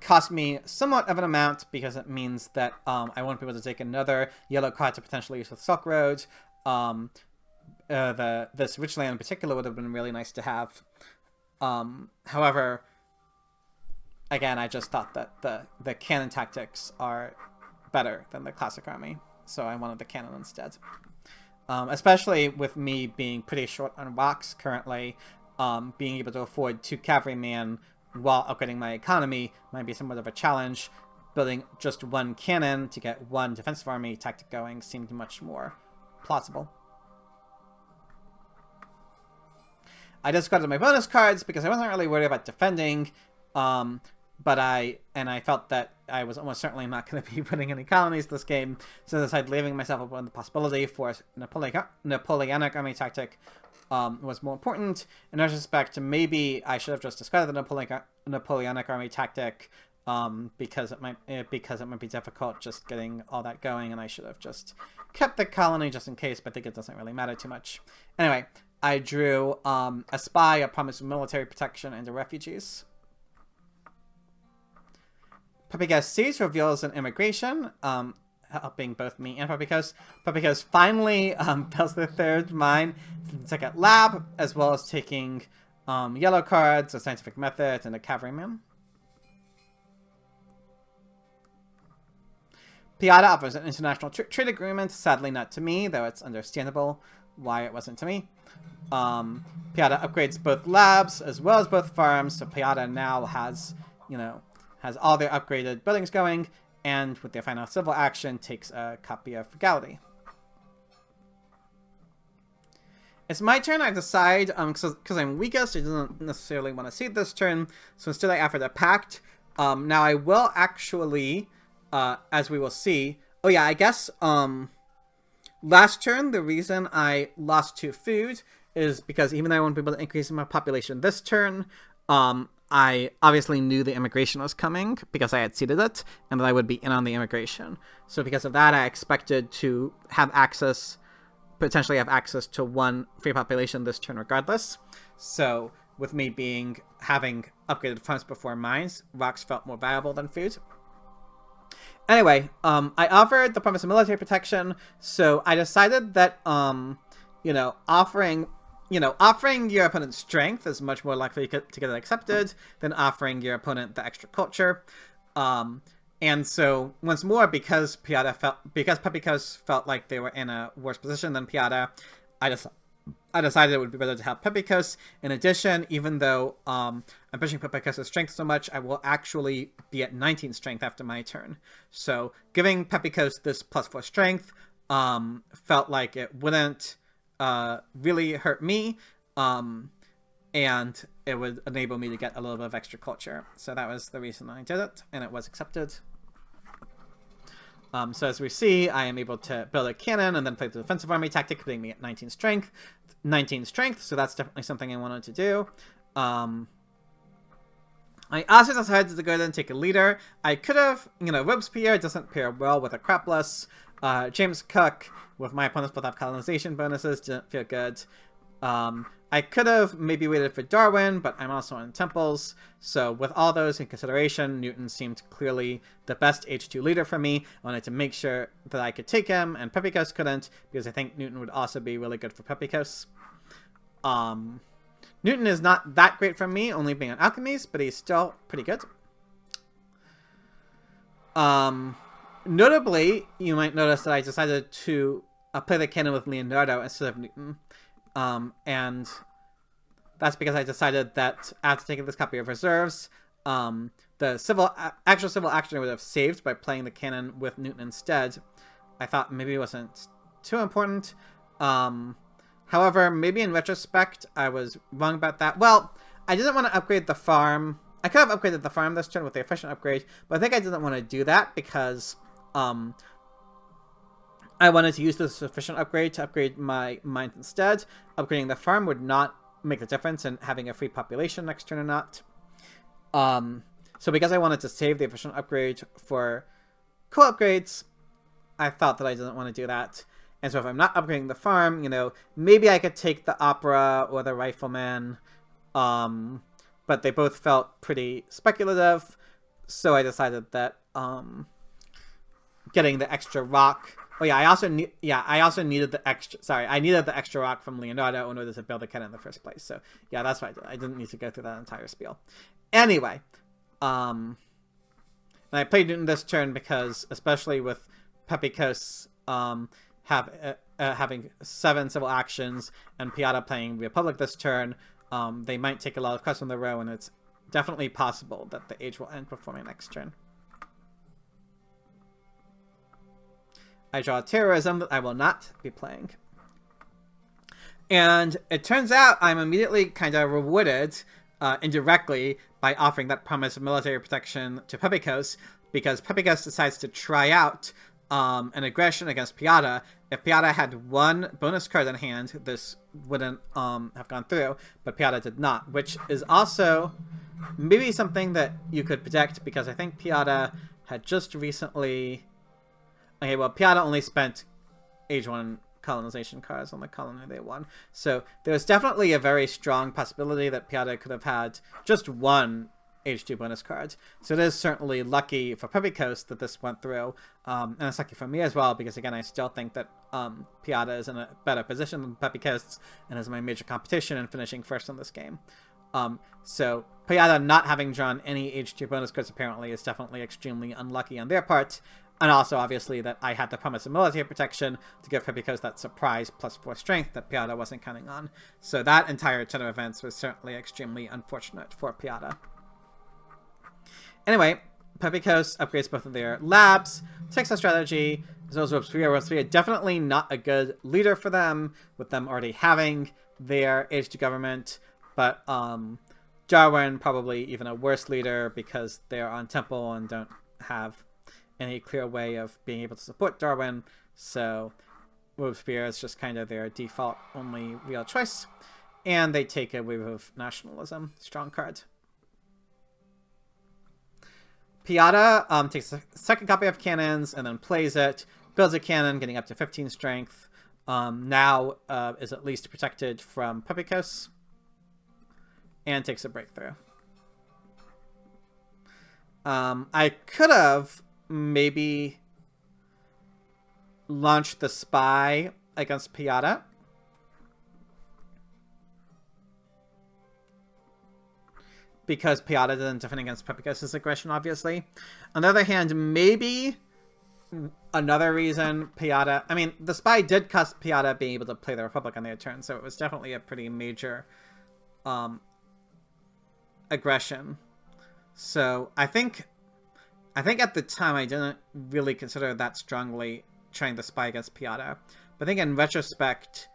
cost me somewhat of an amount because it means that I won't be able to take another yellow card to potentially use with Silk Road. This rich land in particular would have been really nice to have. However, again, I just thought that the cannon tactics are better than the classic army, so I wanted the cannon instead. Especially with me being pretty short on rocks currently. Being able to afford 2 cavalryman while upgrading my economy might be somewhat of a challenge. Building just 1 cannon to get 1 defensive army tactic going seemed much more plausible. I discarded my bonus cards because I wasn't really worried about defending, but I felt that I was almost certainly not going to be winning any colonies this game, so I decided leaving myself open the possibility for Napoleonic army tactic was more important. In retrospect, maybe I should have just discarded the Napoleonic army tactic because it might be difficult just getting all that going, and I should have just kept the colony just in case, but I think it doesn't really matter too much. Anyway, I drew a spy, a promise of military protection, and the refugees. Papikos Siege reveals an immigration, helping both me and Papikos. Papikos finally builds the 3rd mine, the 2nd lab, as well as taking yellow cards, a scientific method, and a cavalryman. Piata offers an international trade agreement, sadly not to me, though it's understandable why it wasn't to me. Piata upgrades both labs as well as both farms, so Piata now has, has all their upgraded buildings going, and with their final civil action, takes a copy of Frugality. It's my turn. I decide, because I'm weakest, I didn't necessarily want to see this turn, so instead I offered a pact. Now I will actually, as we will see, oh yeah, I guess, last turn, the reason I lost 2 food is because even though I won't be able to increase my population this turn, I obviously knew the immigration was coming because I had seeded it, and that I would be in on the immigration. So because of that, I expected to have potentially have access to 1 free population this turn regardless. So with me having upgraded farms before mines, rocks felt more valuable than food. Anyway, I offered the promise of military protection, so I decided that, offering your opponent strength is much more likely to get it accepted than offering your opponent the extra culture. And so, once more, because Pepicos felt like they were in a worse position than Piata, I decided it would be better to have Pepicos. In addition, even though I'm pushing Pepicos' strength so much, I will actually be at 19 strength after my turn. So, giving Pepicos this +4 strength felt like it wouldn't really hurt me, and it would enable me to get a little bit of extra culture. So that was the reason I did it, and it was accepted. So as we see, I am able to build a cannon and then play the defensive army tactic, putting me at 19 strength. So that's definitely something I wanted to do. I also decided to go ahead and take a leader. I could have, Robespierre doesn't pair well with a Crapless. James Cook, with my opponents both have colonization bonuses, didn't feel good. I could have maybe waited for Darwin, but I'm also on Temples. So with all those in consideration, Newton seemed clearly the best H2 leader for me. I wanted to make sure that I could take him, and Pepicos couldn't, because I think Newton would also be really good for Pepicos. Newton is not that great for me, only being on Alchemies, but he's still pretty good. Notably, you might notice that I decided to play the cannon with Leonardo instead of Newton. And that's because I decided that after taking this copy of reserves, the actual civil action I would have saved by playing the cannon with Newton instead, I thought maybe it wasn't too important. However, maybe in retrospect, I was wrong about that. Well, I didn't want to upgrade the farm. I could have upgraded the farm this turn with the efficient upgrade, but I think I didn't want to do that because I wanted to use this efficient upgrade to upgrade my mines instead. Upgrading the farm would not make the difference in having a free population next turn or not. So because I wanted to save the efficient upgrade for cool upgrades, I thought that I didn't want to do that. And so if I'm not upgrading the farm, maybe I could take the Opera or the Rifleman, but they both felt pretty speculative. So I decided that getting the extra rock. Oh yeah, I also needed the extra. Sorry, I needed the extra rock from Leonardo in order to build the cannon in the first place. So yeah, that's what I did. I didn't need to go through that entire spiel. Anyway, and I played Newton this turn because, especially with Pepicos having 7 civil actions and Piata playing Republic this turn, they might take a lot of quests in the row, and it's definitely possible that the age will end before my next turn. I draw terrorism that I will not be playing. And it turns out I'm immediately kind of rewarded indirectly by offering that promise of military protection to Pepicos, because Pepicos decides to try out an aggression against Piata. If Piata had 1 bonus card in hand, this wouldn't have gone through, but Piata did not, which is also maybe something that you could predict, because I think Piata had just recently... Okay, well, Piata only spent Age 1 colonization cards on the colony they won. So there's definitely a very strong possibility that Piata could have had just 1 Age 2 bonus card. So it is certainly lucky for Pepicos that this went through. And it's lucky for me as well, because again, I still think that Piata is in a better position than Pepicos and is my major competition in finishing first in this game. So Piata not having drawn any Age 2 bonus cards apparently is definitely extremely unlucky on their part. And also, obviously, that I had the promise of military protection to give Pepikos that surprise +4 strength that Piata wasn't counting on. So that entire turn of events was certainly extremely unfortunate for Piata. Anyway, Pepikos upgrades both of their labs, takes a strategy, as well as Robespierre. Robespierre definitely not a good leader for them, with them already having their age to government, but Darwin probably even a worse leader because they're on Temple and don't have any clear way of being able to support Darwin, so Robespierre is just kind of their default only real choice, and they take a wave of nationalism, strong card. Piata takes a second copy of cannons and then plays it, builds a cannon, getting up to 15 strength, now is at least protected from Pepikos, and takes a breakthrough. I could have maybe launch the spy against Piata. Because Piata didn't defend against Pepikos' aggression, obviously. On the other hand, maybe another reason Piata... I mean, the spy did cost Piata being able to play the Republic on their turn, so it was definitely a pretty major aggression. So I think at the time I didn't really consider that strongly trying to spy against Piata. But I think in retrospect,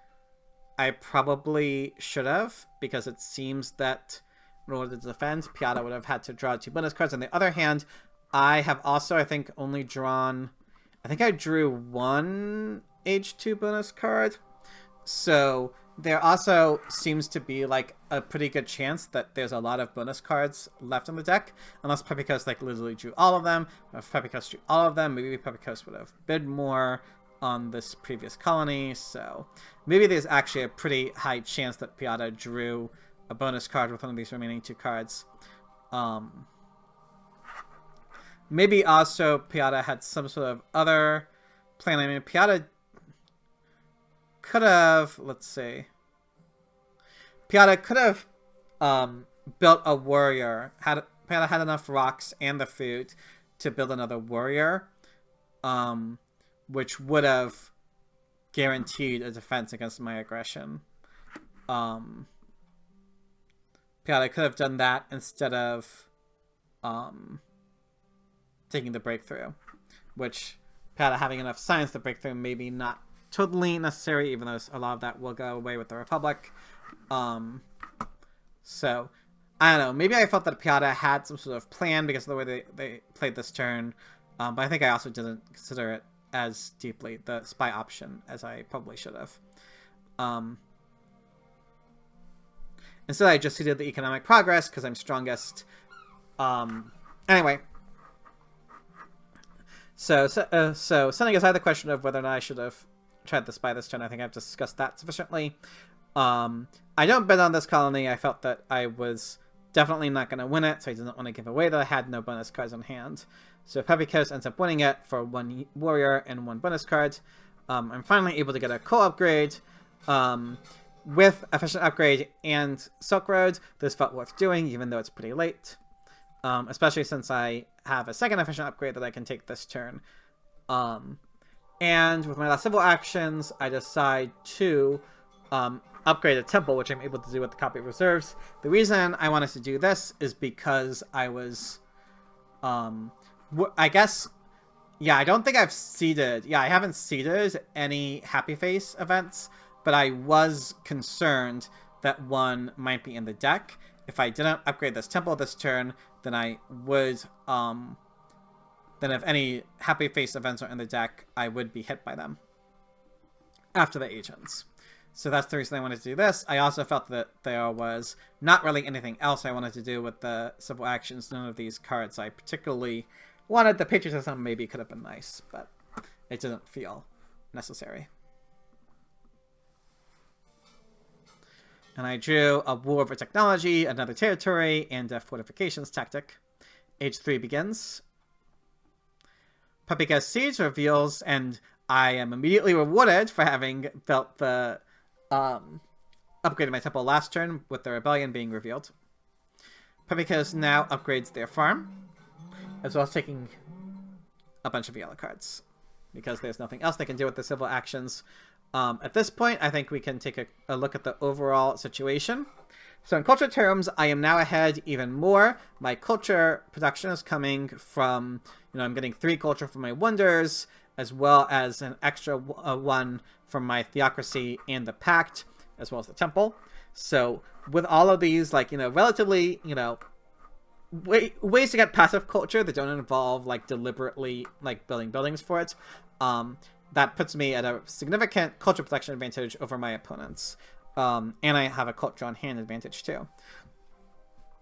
I probably should have, because it seems that in order to defend, Piata would have had to draw 2 bonus cards. On the other hand, I have also, I think, only drawn... I think I drew 1 age 2 bonus card. So there also seems to be like a pretty good chance that there's a lot of bonus cards left in the deck, unless Pepikos like literally drew all of them. If Pepikos drew all of them, maybe Pepikos would have bid more on this previous colony. So maybe there's actually a pretty high chance that Piata drew a bonus card with one of these remaining 2 cards. Maybe also Piata had some sort of other plan. I mean, Piata could have, let's see. Piata could have built a warrior. Piata had enough rocks and the food to build another warrior, which would have guaranteed a defense against my aggression. Piata could have done that instead of taking the breakthrough, which Piata having enough science, the breakthrough maybe not totally necessary, even though a lot of that will go away with the Republic. So, I don't know. Maybe I felt that Piata had some sort of plan because of the way they played this turn. But I think I also didn't consider it as deeply, the spy option, as I probably should have. Instead, I just ceded the economic progress because I'm strongest. Anyway. So setting aside the question of whether or not I should have tried the spy this turn, I think I've discussed that sufficiently. I don't bet on this colony. I felt that I was definitely not going to win it, so I didn't want to give away that I had no bonus cards on hand. So Pepikos ends up winning it for 1 warrior and 1 bonus card. I'm finally able to get a coal upgrade. With efficient upgrade and Silk Road, this felt worth doing, even though it's pretty late. Especially since I have a second efficient upgrade that I can take this turn. And with my last civil actions, I decide to upgrade a temple, which I'm able to do with the copy of reserves. The reason I wanted to do this is because I was, I guess, yeah, I don't think I've seeded, I haven't seeded any Happy Face events, but I was concerned that one might be in the deck. If I didn't upgrade this temple this turn, then I would, then if any Happy Face events are in the deck, I would be hit by them after the agents. So that's the reason I wanted to do this. I also felt that there was not really anything else I wanted to do with the civil actions. None of these cards I particularly wanted. The patriotism maybe could have been nice, but it didn't feel necessary. And I drew a war over technology, another territory, and a fortifications tactic. Age 3 begins. Pepikos Siege reveals, and I am immediately rewarded for having built the upgraded my temple last turn with the rebellion being revealed. Pepikos now upgrades their farm, as well as taking a bunch of yellow cards because there's nothing else they can do with the civil actions. At this point, I think we can take a look at the overall situation. So in culture terms, I am now ahead even more. My culture production is coming from, I'm getting 3 culture from my wonders, as well as an extra 1 from my theocracy and the pact, as well as the temple. So with all of these, relatively, ways to get passive culture that don't involve, deliberately, building buildings for it, that puts me at a significant culture production advantage over my opponents. And I have a culture on hand advantage too.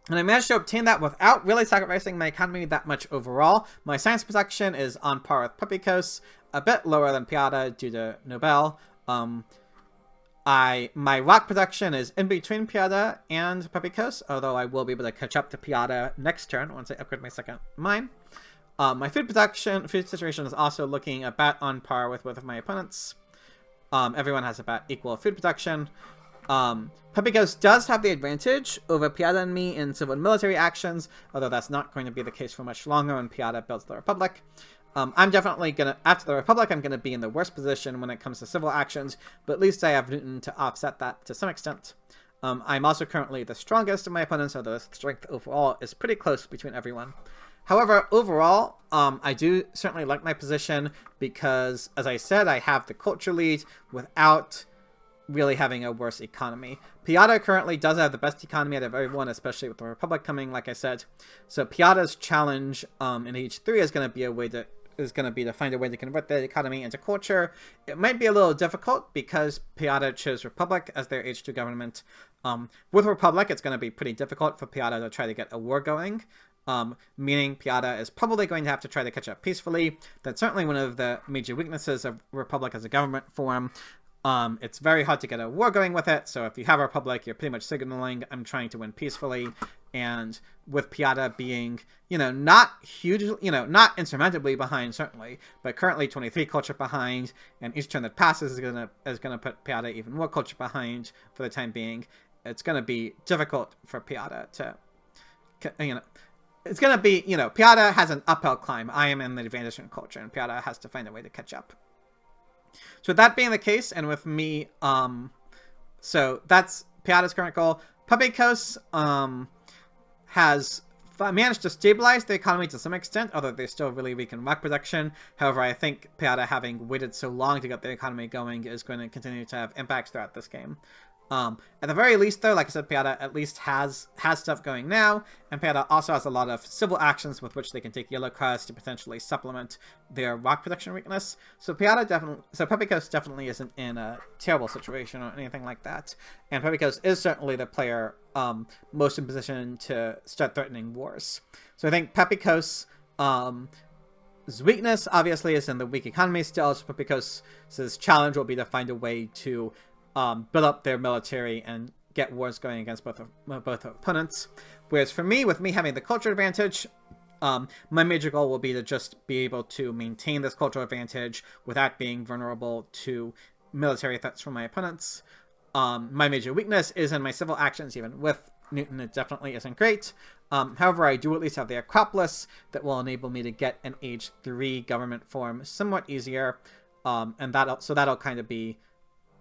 And I managed to obtain that without really sacrificing my economy that much overall. My science production is on par with Pepikos, a bit lower than Piata due to Nobel. My rock production is in between Piata and Pepikos, although I will be able to catch up to Piata next turn once I upgrade my second mine. My food situation is also looking about on par with both of my opponents. Everyone has about equal food production. Pepikos does have the advantage over Piata and me in civil and military actions, although that's not going to be the case for much longer when Piata builds the Republic. I'm definitely after the Republic, I'm gonna be in the worst position when it comes to civil actions, but at least I have Newton to offset that to some extent. I'm also currently the strongest of my opponents, although the strength overall is pretty close between everyone. However, overall, I do certainly like my position because, as I said, I have the culture lead without really having a worse economy. Piata currently does have the best economy out of everyone, especially with the Republic coming, like I said. So Piata's challenge in Age 3 is going to be to find a way to convert the economy into culture. It might be a little difficult because Piata chose Republic as their Age 2 government. With Republic, it's going to be pretty difficult for Piata to try to get a war going. Meaning Piata is probably going to have to try to catch up peacefully. That's certainly one of the major weaknesses of Republic as a government form. It's very hard to get a war going with it, so if you have a Republic, you're pretty much signaling, I'm trying to win peacefully, and with Piata being, not hugely, not insurmountably behind, certainly, but currently 23 culture behind, and each turn that passes is gonna put Piata even more culture behind for the time being. It's gonna be difficult for Piata to, it's going to be, Piata has an uphill climb. I am in the advantage in culture, and Piata has to find a way to catch up. So with that being the case, and with me, so that's Piata's current goal. Pepikos has managed to stabilize the economy to some extent, although they're still really weak in rock production. However, I think Piata, having waited so long to get the economy going, is going to continue to have impacts throughout this game. At the very least, though, like I said, Piata at least has stuff going now, and Piata also has a lot of civil actions with which they can take yellow cards to potentially supplement their rock production weakness. So Pepikos definitely isn't in a terrible situation or anything like that, and Pepikos is certainly the player most in position to start threatening wars. So I think Pepikos' weakness obviously is in the weak economy still, so Pepikos' challenge will be to find a way to build up their military and get wars going against both opponents. Whereas for me, with me having the culture advantage, my major goal will be to just be able to maintain this cultural advantage without being vulnerable to military threats from my opponents. My major weakness is in my civil actions. Even with Newton, it definitely isn't great. However, I do at least have the Acropolis that will enable me to get an Age 3 government form somewhat easier, and that'll kind of be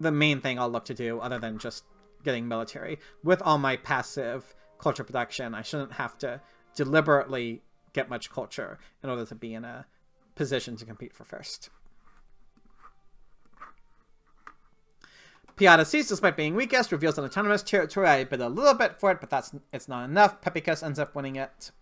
the main thing I'll look to do, other than just getting military. With all my passive culture production, I shouldn't have to deliberately get much culture in order to be in a position to compete for first. Piata sees, despite being weakest, reveals an autonomous territory. I bid a little bit for it, but it's not enough. Pepikos ends up winning it.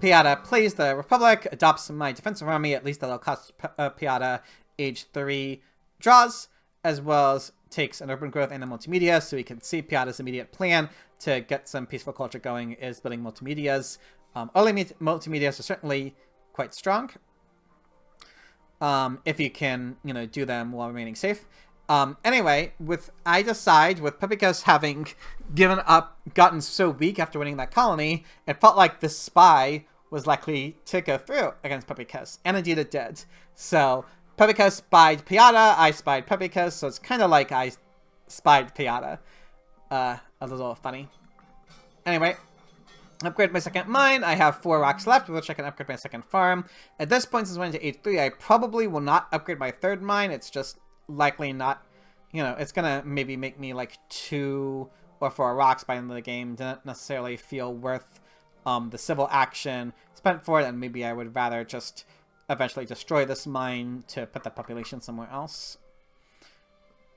Piata plays the Republic, adopts my defensive army. At least that'll cost Piata Age 3 draws, as well as takes an urban growth and a multimedia, so we can see Piata's immediate plan to get some peaceful culture going is building multimedias. Early multimedias are certainly quite strong, if you can, do them while remaining safe. Anyway, I decide, with Pepikos having gotten so weak after winning that colony, it felt like the spy was likely to go through against Pepikos, and indeed it did. So Pepikos spied Piata, I spied Pepikos, so it's kind of like I spied Piata. A little funny. Anyway, Upgrade my second mine. I have 4 rocks left, which I can upgrade my second farm. At this point, since I went to H3, I probably will not upgrade my third mine. It's just likely not, you know, it's gonna maybe make me like 2 or 4 rocks by the end of the game. Didn't necessarily feel worth the civil action spent for it, and maybe I would rather just eventually destroy this mine to put the population somewhere else.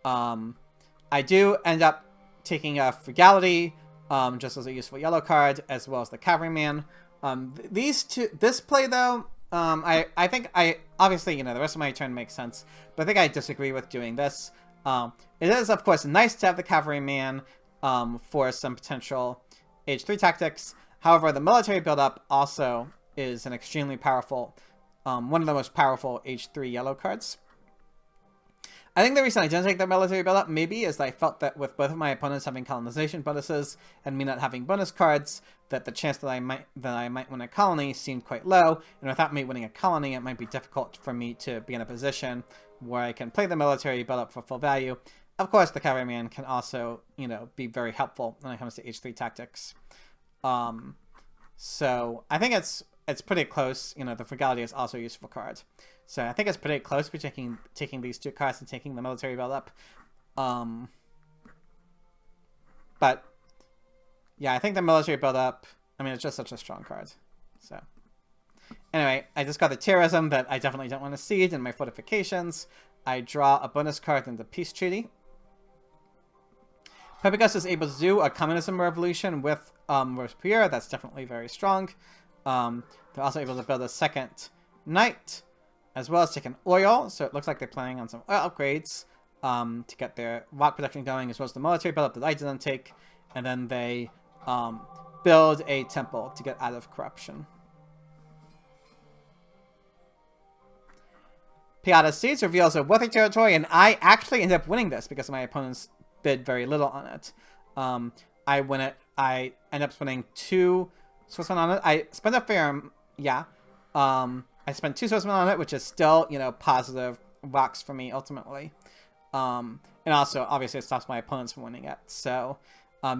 I do end up taking a Frugality, just as a useful yellow card, as well as the Cavalryman. This play though, I think obviously, you know, the rest of my turn makes sense, but I think I disagree with doing this. It is, of course, nice to have the Cavalryman, for some potential H3 tactics. However, the military buildup also is an extremely powerful, one of the most powerful H3 yellow cards. I think the reason I didn't take the military buildup maybe is that I felt that with both of my opponents having colonization bonuses and me not having bonus cards, that the chance that I might win a colony seemed quite low, and without me winning a colony, it might be difficult for me to be in a position where I can play the military buildup for full value. Of course, the Cavalryman can also, you know, be very helpful when it comes to H3 tactics. So I think it's pretty close. You know, the Frugality is also a useful card. So I think it's pretty close between taking these 2 cards and taking the military buildup. But yeah, I think the military buildup, I mean, it's just such a strong card. So anyway, I just got the terrorism that I definitely don't want to cede in my fortifications. I draw a bonus card in the peace treaty. Pepicus is able to do a communism revolution with Robespierre. That's definitely very strong. They're also able to build a second knight, as well as take an oil. So it looks like they're planning on some oil upgrades to get their rock production going, as well as the military buildup that I didn't take. And then they build a temple to get out of corruption. Piata Seeds reveals a wealthy territory, and I actually ended up winning this because my opponents bid very little on it. I win it. I end up spending 2 Swissmen on it. I spent a fair, yeah. I spent 2 Swissmen on it, which is still, you know, positive rocks for me ultimately. And also, obviously, it stops my opponents from winning it. So,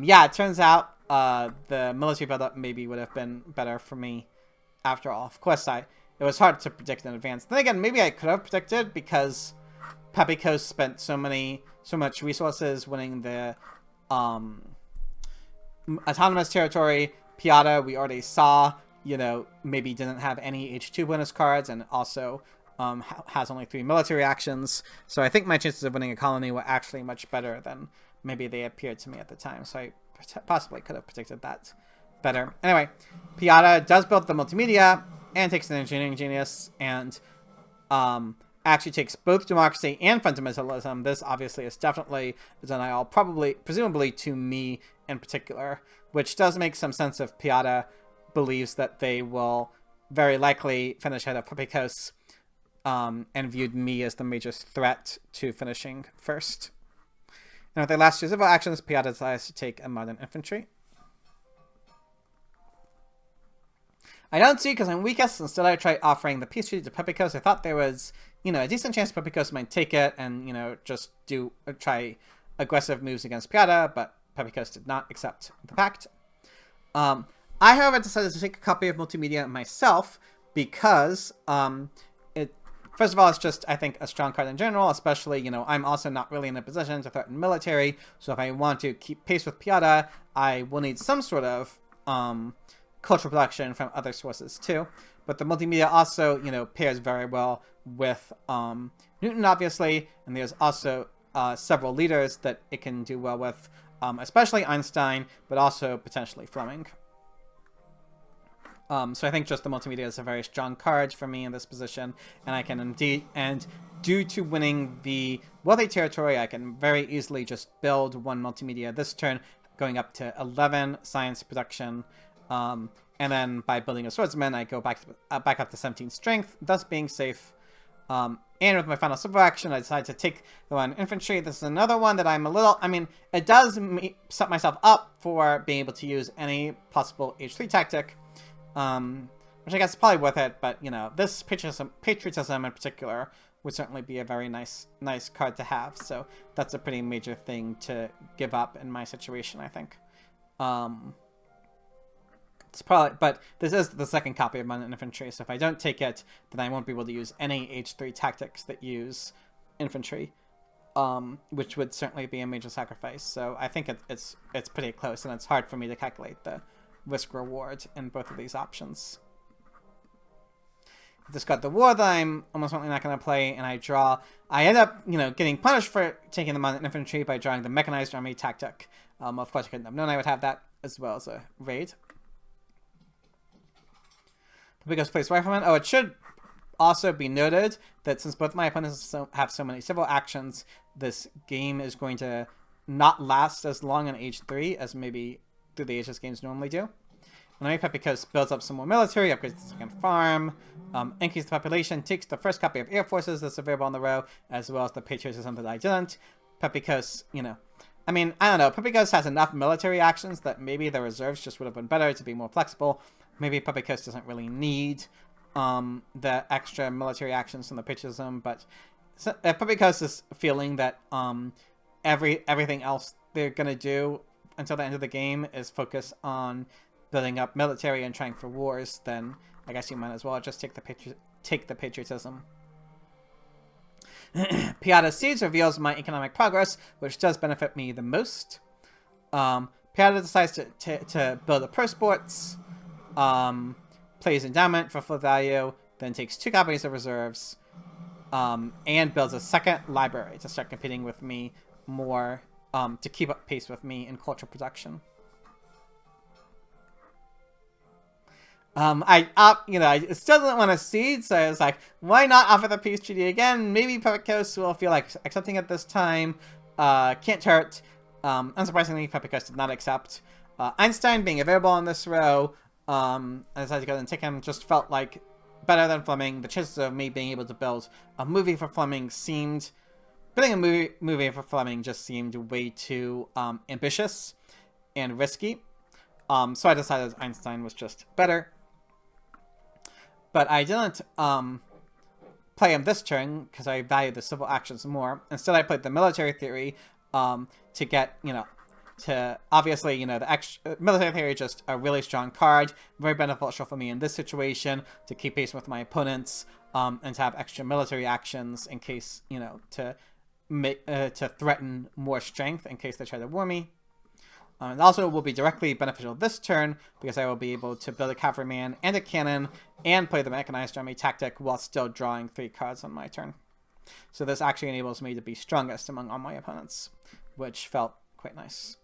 yeah, it turns out the military buildup maybe would have been better for me after all. Of course, it was hard to predict in advance. Then again, maybe I could have predicted because Pepicos spent so much resources winning the autonomous territory. Piata, we already saw, you know, maybe didn't have any H2 bonus cards, and also has only 3 military actions. So I think my chances of winning a colony were actually much better than maybe they appeared to me at the time. So I possibly could have predicted that better. Anyway, Piata does build the multimedia and takes an engineering genius, and actually takes both democracy and fundamentalism. This obviously is definitely a denial, presumably to me in particular, which does make some sense if Piata believes that they will very likely finish ahead of Pepicos, and viewed me as the major threat to finishing first. And with their last 2 civil actions, Piata decides to take a modern infantry. I don't see because I'm weakest. Instead, I try offering the peace treaty to Pepicos. I thought there was, you know, a decent chance Pepicos might take it and, you know, just try aggressive moves against Piata, but Pepicos did not accept the pact. I, however, decided to take a copy of Multimedia myself because first of all, it's just, I think, a strong card in general, especially, you know, I'm also not really in a position to threaten military, so if I want to keep pace with Piata, I will need some sort of cultural production from other sources too. But the multimedia also, you know, pairs very well with Newton, obviously, and there's also several leaders that it can do well with, especially Einstein, but also potentially Fleming. So I think just the multimedia is a very strong card for me in this position, and I can indeed, and due to winning the wealthy territory, I can very easily just build 1 multimedia this turn, going up to 11 science production, and then by building a swordsman, I go back up to 17 strength, thus being safe. And with my final civil action, I decide to take the 1 infantry. This is another one that I'm a little, I mean, it does set myself up for being able to use any possible H3 tactic, which I guess is probably worth it, but, you know, this patriotism in particular would certainly be a very nice card to have, so that's a pretty major thing to give up in my situation, I think. It's probably, but this is the second copy of Modern Infantry, so if I don't take it, then I won't be able to use any H3 tactics that use infantry, which would certainly be a major sacrifice. So I think it's pretty close, and it's hard for me to calculate the risk-reward in both of these options. I discard the war that I'm almost certainly not going to play, and I draw. I end up, getting punished for taking the Modern Infantry by drawing the Mechanized Army tactic. Of course, I couldn't have known I would have that, as well as a raid. Because plays Rifleman. Oh, it should also be noted that since both my opponents have so many civil actions, this game is going to not last as long in Age 3 as maybe Through the Ages games normally do. And Army Pepicos builds up some more military, upgrades the second farm, increases the population, takes the first copy of Air Forces that's available on the row, as well as the patriotism that I didn't. Pepicos, I mean, I don't know. Pepicos has enough military actions that maybe the reserves just would have been better to be more flexible. Maybe Pepicos doesn't really need the extra military actions from the patriotism, but Pepicos is feeling that everything else they're going to do until the end of the game is focus on building up military and trying for wars, then I guess you might as well just take the patriotism. Piata Siege reveals my economic progress, which does benefit me the most. Piata decides to build a pro sports, plays endowment for full value, then takes 2 copies of reserves, and builds a second library to start competing with me more, to keep up pace with me in culture production. I still didn't want to cede, so I was like, why not offer the peace treaty again? Maybe Pepicos will feel like accepting it this time. Can't hurt. Unsurprisingly, Pepicos did not accept. Einstein being available on this row, I decided to go and take him, just felt like better than Fleming. The chances of me being able to build a movie for Fleming seemed... Building a movie for Fleming just seemed way too ambitious and risky. So I decided Einstein was just better. But I didn't play him this turn because I valued the civil actions more. Instead, I played the military theory to get, to obviously, the extra military theory is just a really strong card, very beneficial for me in this situation to keep pace with my opponents, and to have extra military actions in case, to threaten more strength in case they try to war me. And also will be directly beneficial this turn because I will be able to build a cavalryman and a cannon and play the mechanized army tactic while still drawing 3 cards on my turn. So this actually enables me to be strongest among all my opponents, which felt quite nice.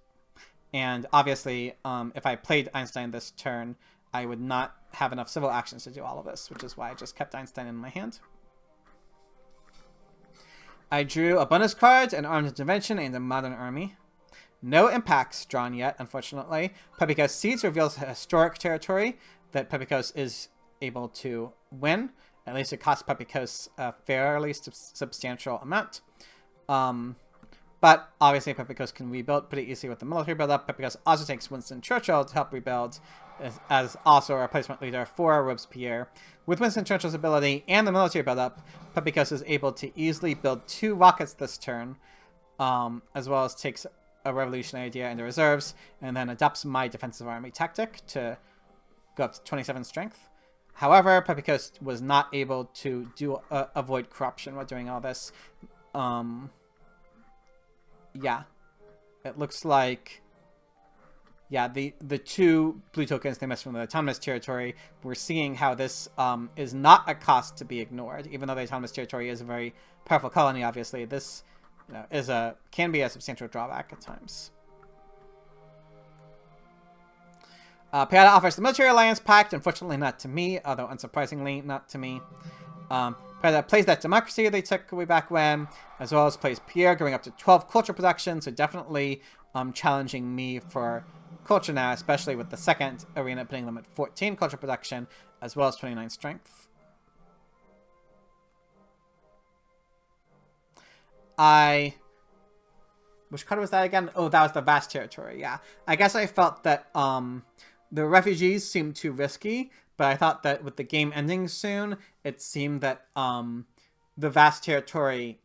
And obviously, if I played Einstein this turn, I would not have enough civil actions to do all of this, which is why I just kept Einstein in my hand. I drew a bonus card, an armed intervention, and a modern army. No impacts drawn yet, unfortunately. Pepicos Siege reveals historic territory that Pepicos is able to win. At least it costs Pepicos a fairly substantial amount. But obviously Pepicos can rebuild pretty easily with the military buildup. Pepicos also takes Winston Churchill to help rebuild as also a replacement leader for Robespierre. With Winston Churchill's ability and the military buildup, Pepicos is able to easily build 2 rockets this turn, as well as takes a revolutionary idea into reserves, and then adopts my defensive army tactic to go up to 27 strength. However, Pepicos was not able to avoid corruption while doing all this. Yeah, it looks like, yeah, the 2 blue tokens they missed from the autonomous territory. We're seeing how this is not a cost to be ignored, even though the autonomous territory is a very powerful colony. Obviously, this can be a substantial drawback at times. Piata offers the Military Alliance Pact, unfortunately not to me, although unsurprisingly not to me. Piata plays that democracy they took way back when, as well as plays Pierre, going up to 12 culture production, so definitely challenging me for culture now, especially with the second arena putting them at 14 culture production, as well as 29 strength. Which card was that again? Oh, that was the vast territory, yeah. I guess I felt that the refugees seemed too risky, but I thought that with the game ending soon, it seemed that the vast territory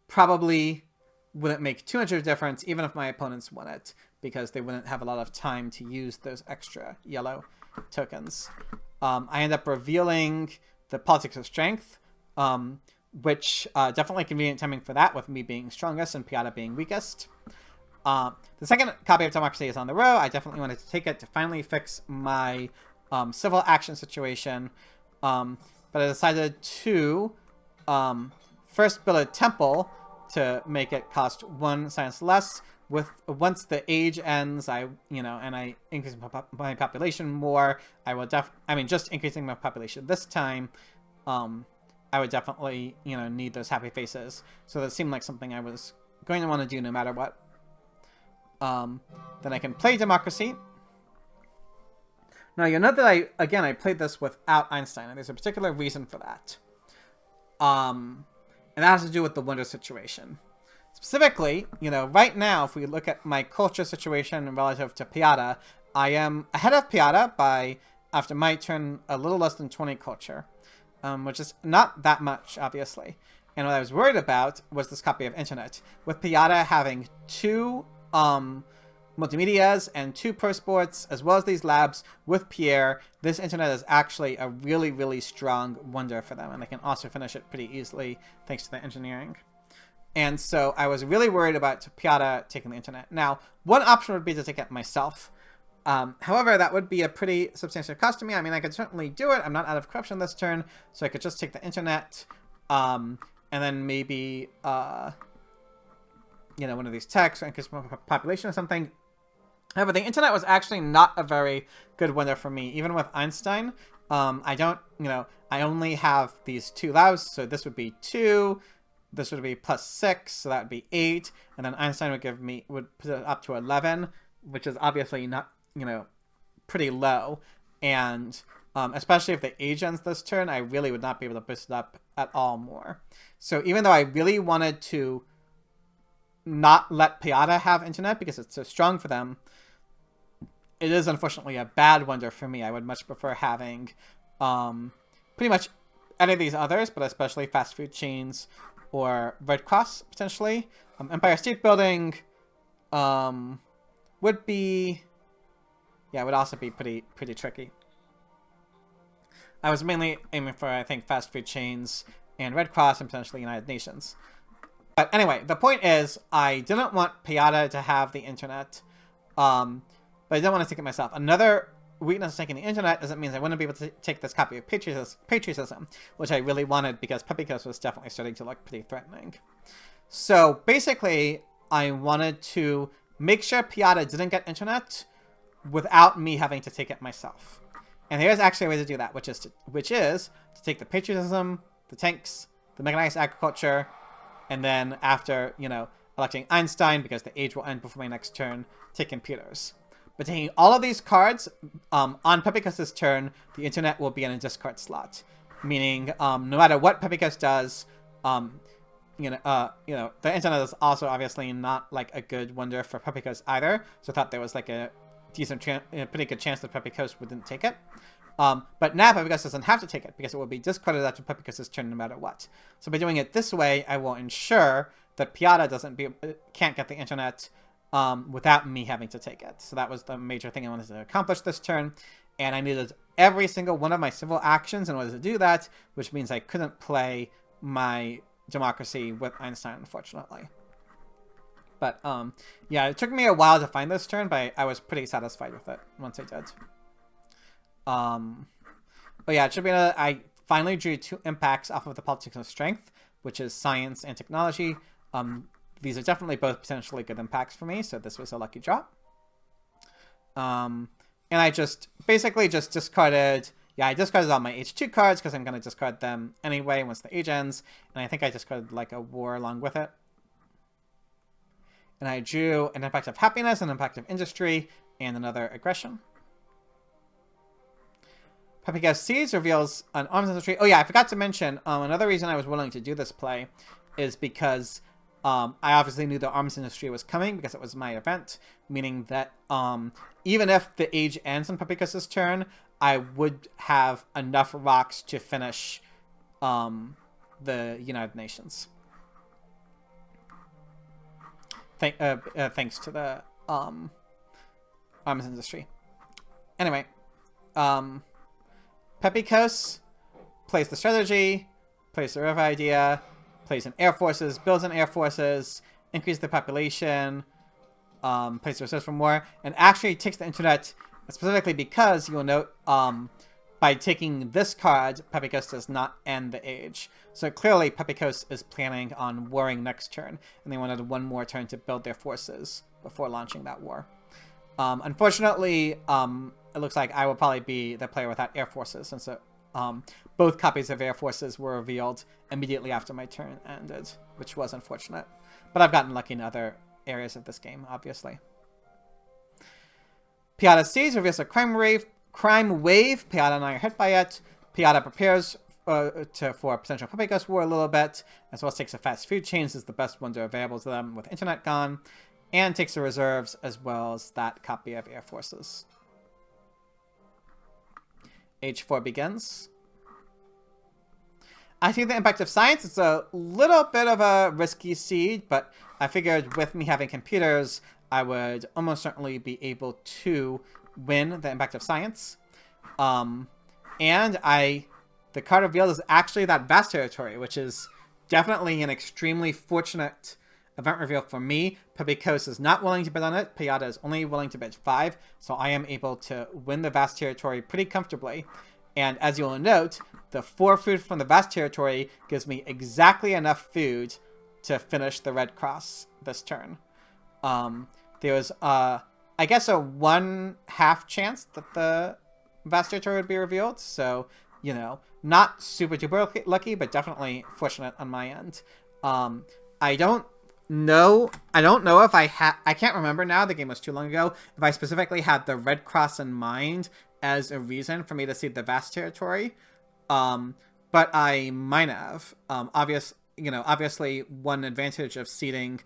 probably wouldn't make too much of a difference, even if my opponents won it. because they wouldn't have a lot of time to use those extra yellow tokens. I end up revealing the Politics of Strength, which definitely convenient timing for that, with me being strongest and Piata being weakest. The second copy of Democracy is on the row. I definitely wanted to take it to finally fix my civil action situation, but I decided to first build a temple to make it cost 1 science less. Once the age ends, and I increase my population more, I will just increasing my population this time, I would definitely, need those happy faces. So that seemed like something I was going to want to do no matter what. Then I can play Democracy. Now, you'll note that I played this without Einstein, and there's a particular reason for that. And that has to do with the wonder situation. Specifically, right now, if we look at my culture situation relative to Piata, I am ahead of Piata by, after my turn, a little less than 20 culture, which is not that much, obviously. And what I was worried about was this copy of Internet. With Piata having 2 multimedias and 2 pro sports, as well as these labs, with Pierre, this Internet is actually a really, really strong wonder for them, and they can also finish it pretty easily thanks to the engineering. And so I was really worried about Piata taking the Internet. Now, one option would be to take it myself. However, that would be a pretty substantial cost to me. I mean, I could certainly do it. I'm not out of corruption this turn, so I could just take the Internet, and then maybe, one of these techs or increase my population or something. However, the Internet was actually not a very good winner for me. Even with Einstein, I only have these 2 labs, so this would be 2. This would be plus 6, so that would be 8. And then Einstein would put it up to 11, which is obviously not, pretty low. And especially if the age ends this turn, I really would not be able to boost it up at all more. So even though I really wanted to not let Piata have Internet because it's so strong for them, it is unfortunately a bad wonder for me. I would much prefer having pretty much any of these others, but especially fast food chains or Red Cross, potentially. Empire State Building would be... Yeah, it would also be pretty tricky. I was mainly aiming for, I think, fast food chains and Red Cross and potentially United Nations. But anyway, the point is, I didn't want Piata to have the Internet, but I didn't want to take it myself. Another weakness of taking the Internet is it means I wouldn't be able to take this copy of Patriotism, which I really wanted because Pepicos was definitely starting to look pretty threatening. So basically, I wanted to make sure Piata didn't get Internet without me having to take it myself. And here's actually a way to do that, which is to take the Patriotism, the tanks, the mechanized agriculture, and then after, electing Einstein, because the age will end before my next turn, take computers. But taking all of these cards, on Pepicos' turn, the Internet will be in a discard slot. Meaning, no matter what Pepicos does, the Internet is also obviously not like a good wonder for Pepicos either. So I thought there was like a pretty good chance that Pepicos wouldn't take it. But now Pepicos doesn't have to take it because it will be discarded after Pepicos' turn no matter what. So by doing it this way, I will ensure that Piata can't get the Internet without me having to take it. So that was the major thing I wanted to accomplish this turn. And I needed every single one of my civil actions in order to do that, which means I couldn't play my Democracy with Einstein, unfortunately. But, yeah, it took me a while to find this turn, but I was pretty satisfied with it once I did. But yeah, it should be I finally drew 2 impacts off of the Politics of Strength, which is science and technology. These are definitely both potentially good impacts for me, so this was a lucky draw. And I basically discarded... Yeah, I discarded all my H2 cards because I'm going to discard them anyway once the age ends. And I think I discarded like a war along with it. And I drew an impact of happiness, an impact of industry, and another aggression. Pepicos Seeds reveals an arms industry. Oh yeah, I forgot to mention, another reason I was willing to do this play is because I obviously knew the arms industry was coming because it was my event, meaning that even if the age ends on Pepicos' turn, I would have enough rocks to finish the United Nations. Thanks to the arms industry. Anyway, Pepikos plays the strategy, plays the river idea, plays in air forces, builds in air forces, increases the population, plays the reserves for more, and actually takes the internet specifically because you will note by taking this card, Pepikos does not end the age. So clearly Pepikos is planning on warring next turn, and they wanted one more turn to build their forces before launching that war. Unfortunately, it looks like I will probably be the player without air forces, since both copies of air forces were revealed immediately after my turn ended, which was unfortunate. But I've gotten lucky in other areas of this game, obviously. Piata sees, reveals a crime wave. Piata and I are hit by it. Piata prepares for a potential Pepikos war a little bit, as well as takes a fast food chain. This is the best window available to them with internet gone, and takes the reserves as well as that copy of air forces. Age 4 begins. I think the impact of science is a little bit of a risky seed, but I figured with me having computers, I would almost certainly be able to win the impact of science. And the card revealed is actually that vast territory, which is definitely an extremely fortunate event reveal for me. Pepikos is not willing to bid on it. Piata is only willing to bid 5, so I am able to win the vast territory pretty comfortably. And as you will note, the 4 food from the vast territory gives me exactly enough food to finish the red cross this turn. There was, I guess, a 1/2 chance that the vast territory would be revealed. So, you know, not super duper lucky, but definitely fortunate on my end. I don't know if I can't remember now, the game was too long ago, if I specifically had the red cross in mind as a reason for me to see the vast territory. But I might have. Obviously one advantage of seeding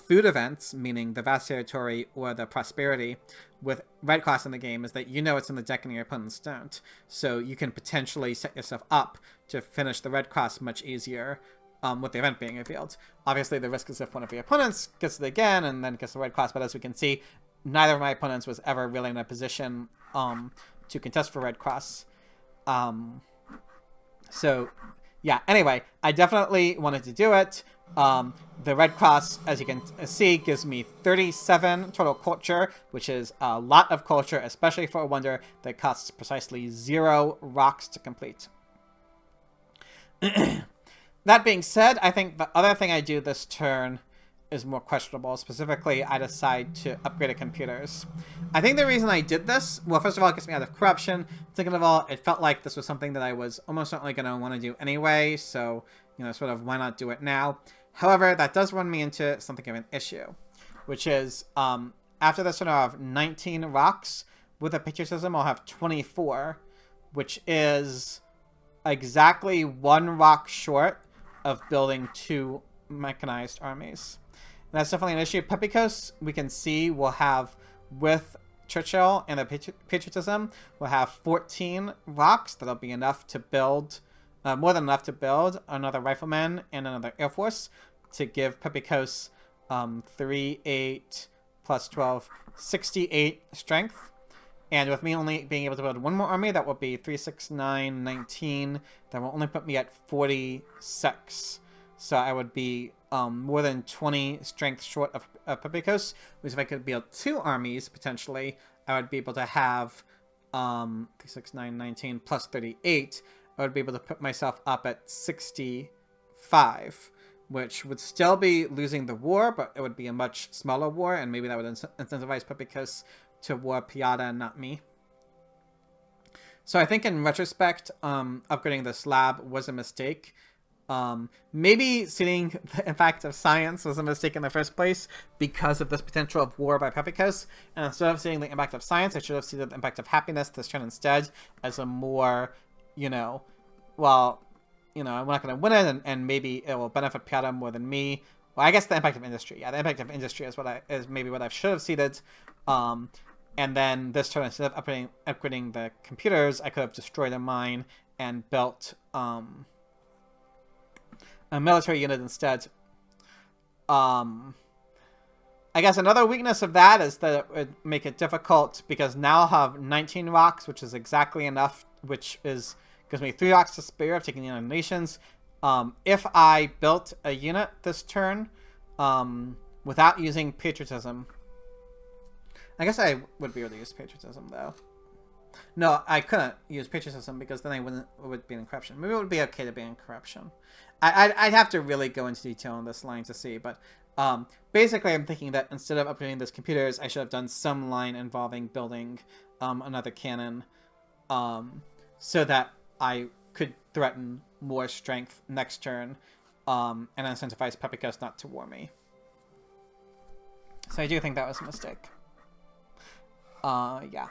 food events, meaning the vast territory or the prosperity, with red cross in the game is that you know it's in the deck and your opponents don't. So you can potentially set yourself up to finish the red cross much easier with the event being revealed. Obviously the risk is if one of your opponents gets it again and then gets the red cross, but as we can see, neither of my opponents was ever really in a position to contest for red cross. So yeah, anyway, I definitely wanted to do it. The red cross, as you can see, gives me 37 total culture, which is a lot of culture, especially for a wonder that costs precisely 0 rocks to complete. That being said, I think the other thing I do this turn is more questionable. Specifically, I decide to upgrade the computers. I think the reason I did this, well, first of all, it gets me out of corruption. Second of all, it felt like this was something that I was almost certainly going to want to do anyway, so, you know, sort of why not do it now? However, that does run me into something of an issue, which is after this turn I'll have 19 rocks. With a patriotism, I'll have 24, which is exactly 1 rock short of building 2 mechanized armies. And that's definitely an issue. Pepikos, we can see, will have, with Churchill and the patriotism, we'll have 14 rocks. That'll be enough to build, more than enough to build another rifleman and another air force to give Pepikos 3, 8, plus 12, 68 strength. And with me only being able to build 1 more army, that will be 3, 6, 9, 19. That will only put me at 46. So I would be more than 20 strength short of Pepikos, which if I could build 2 armies, potentially, I would be able to have 3, 6, 9, 19 plus 38. I would be able to put myself up at 65, which would still be losing the war, but it would be a much smaller war, and maybe that would incentivize Pepikos to war Piata and not me. So I think in retrospect, upgrading this lab was a mistake. Maybe seeing the impact of science was a mistake in the first place because of this potential of war by Pepikos. And instead of seeing the impact of science, I should have seen the impact of happiness this turn instead as a more, you know, well, you know, I'm not going to win it, and maybe it will benefit Piata more than me. Well, I guess the impact of industry. Yeah, the impact of industry is maybe what I should have seeded. And then this turn, instead of upgrading the computers, I could have destroyed a mine and built a military unit instead. I guess another weakness of that is that it would make it difficult because now I'll have 19 rocks, which is exactly enough, which is gives me 3 rocks to spare of taking the United Nations. If I built a unit this turn without using patriotism, I guess I would be able to use patriotism though. No, I couldn't use patriotism because then it would be in corruption. Maybe it would be okay to be in corruption. I'd have to really go into detail on this line to see, but basically I'm thinking that instead of upgrading those computers, I should have done some line involving building another cannon so that I could threaten more strength next turn and incentivize Pepikos not to war me. So I do think that was a mistake. Yeah.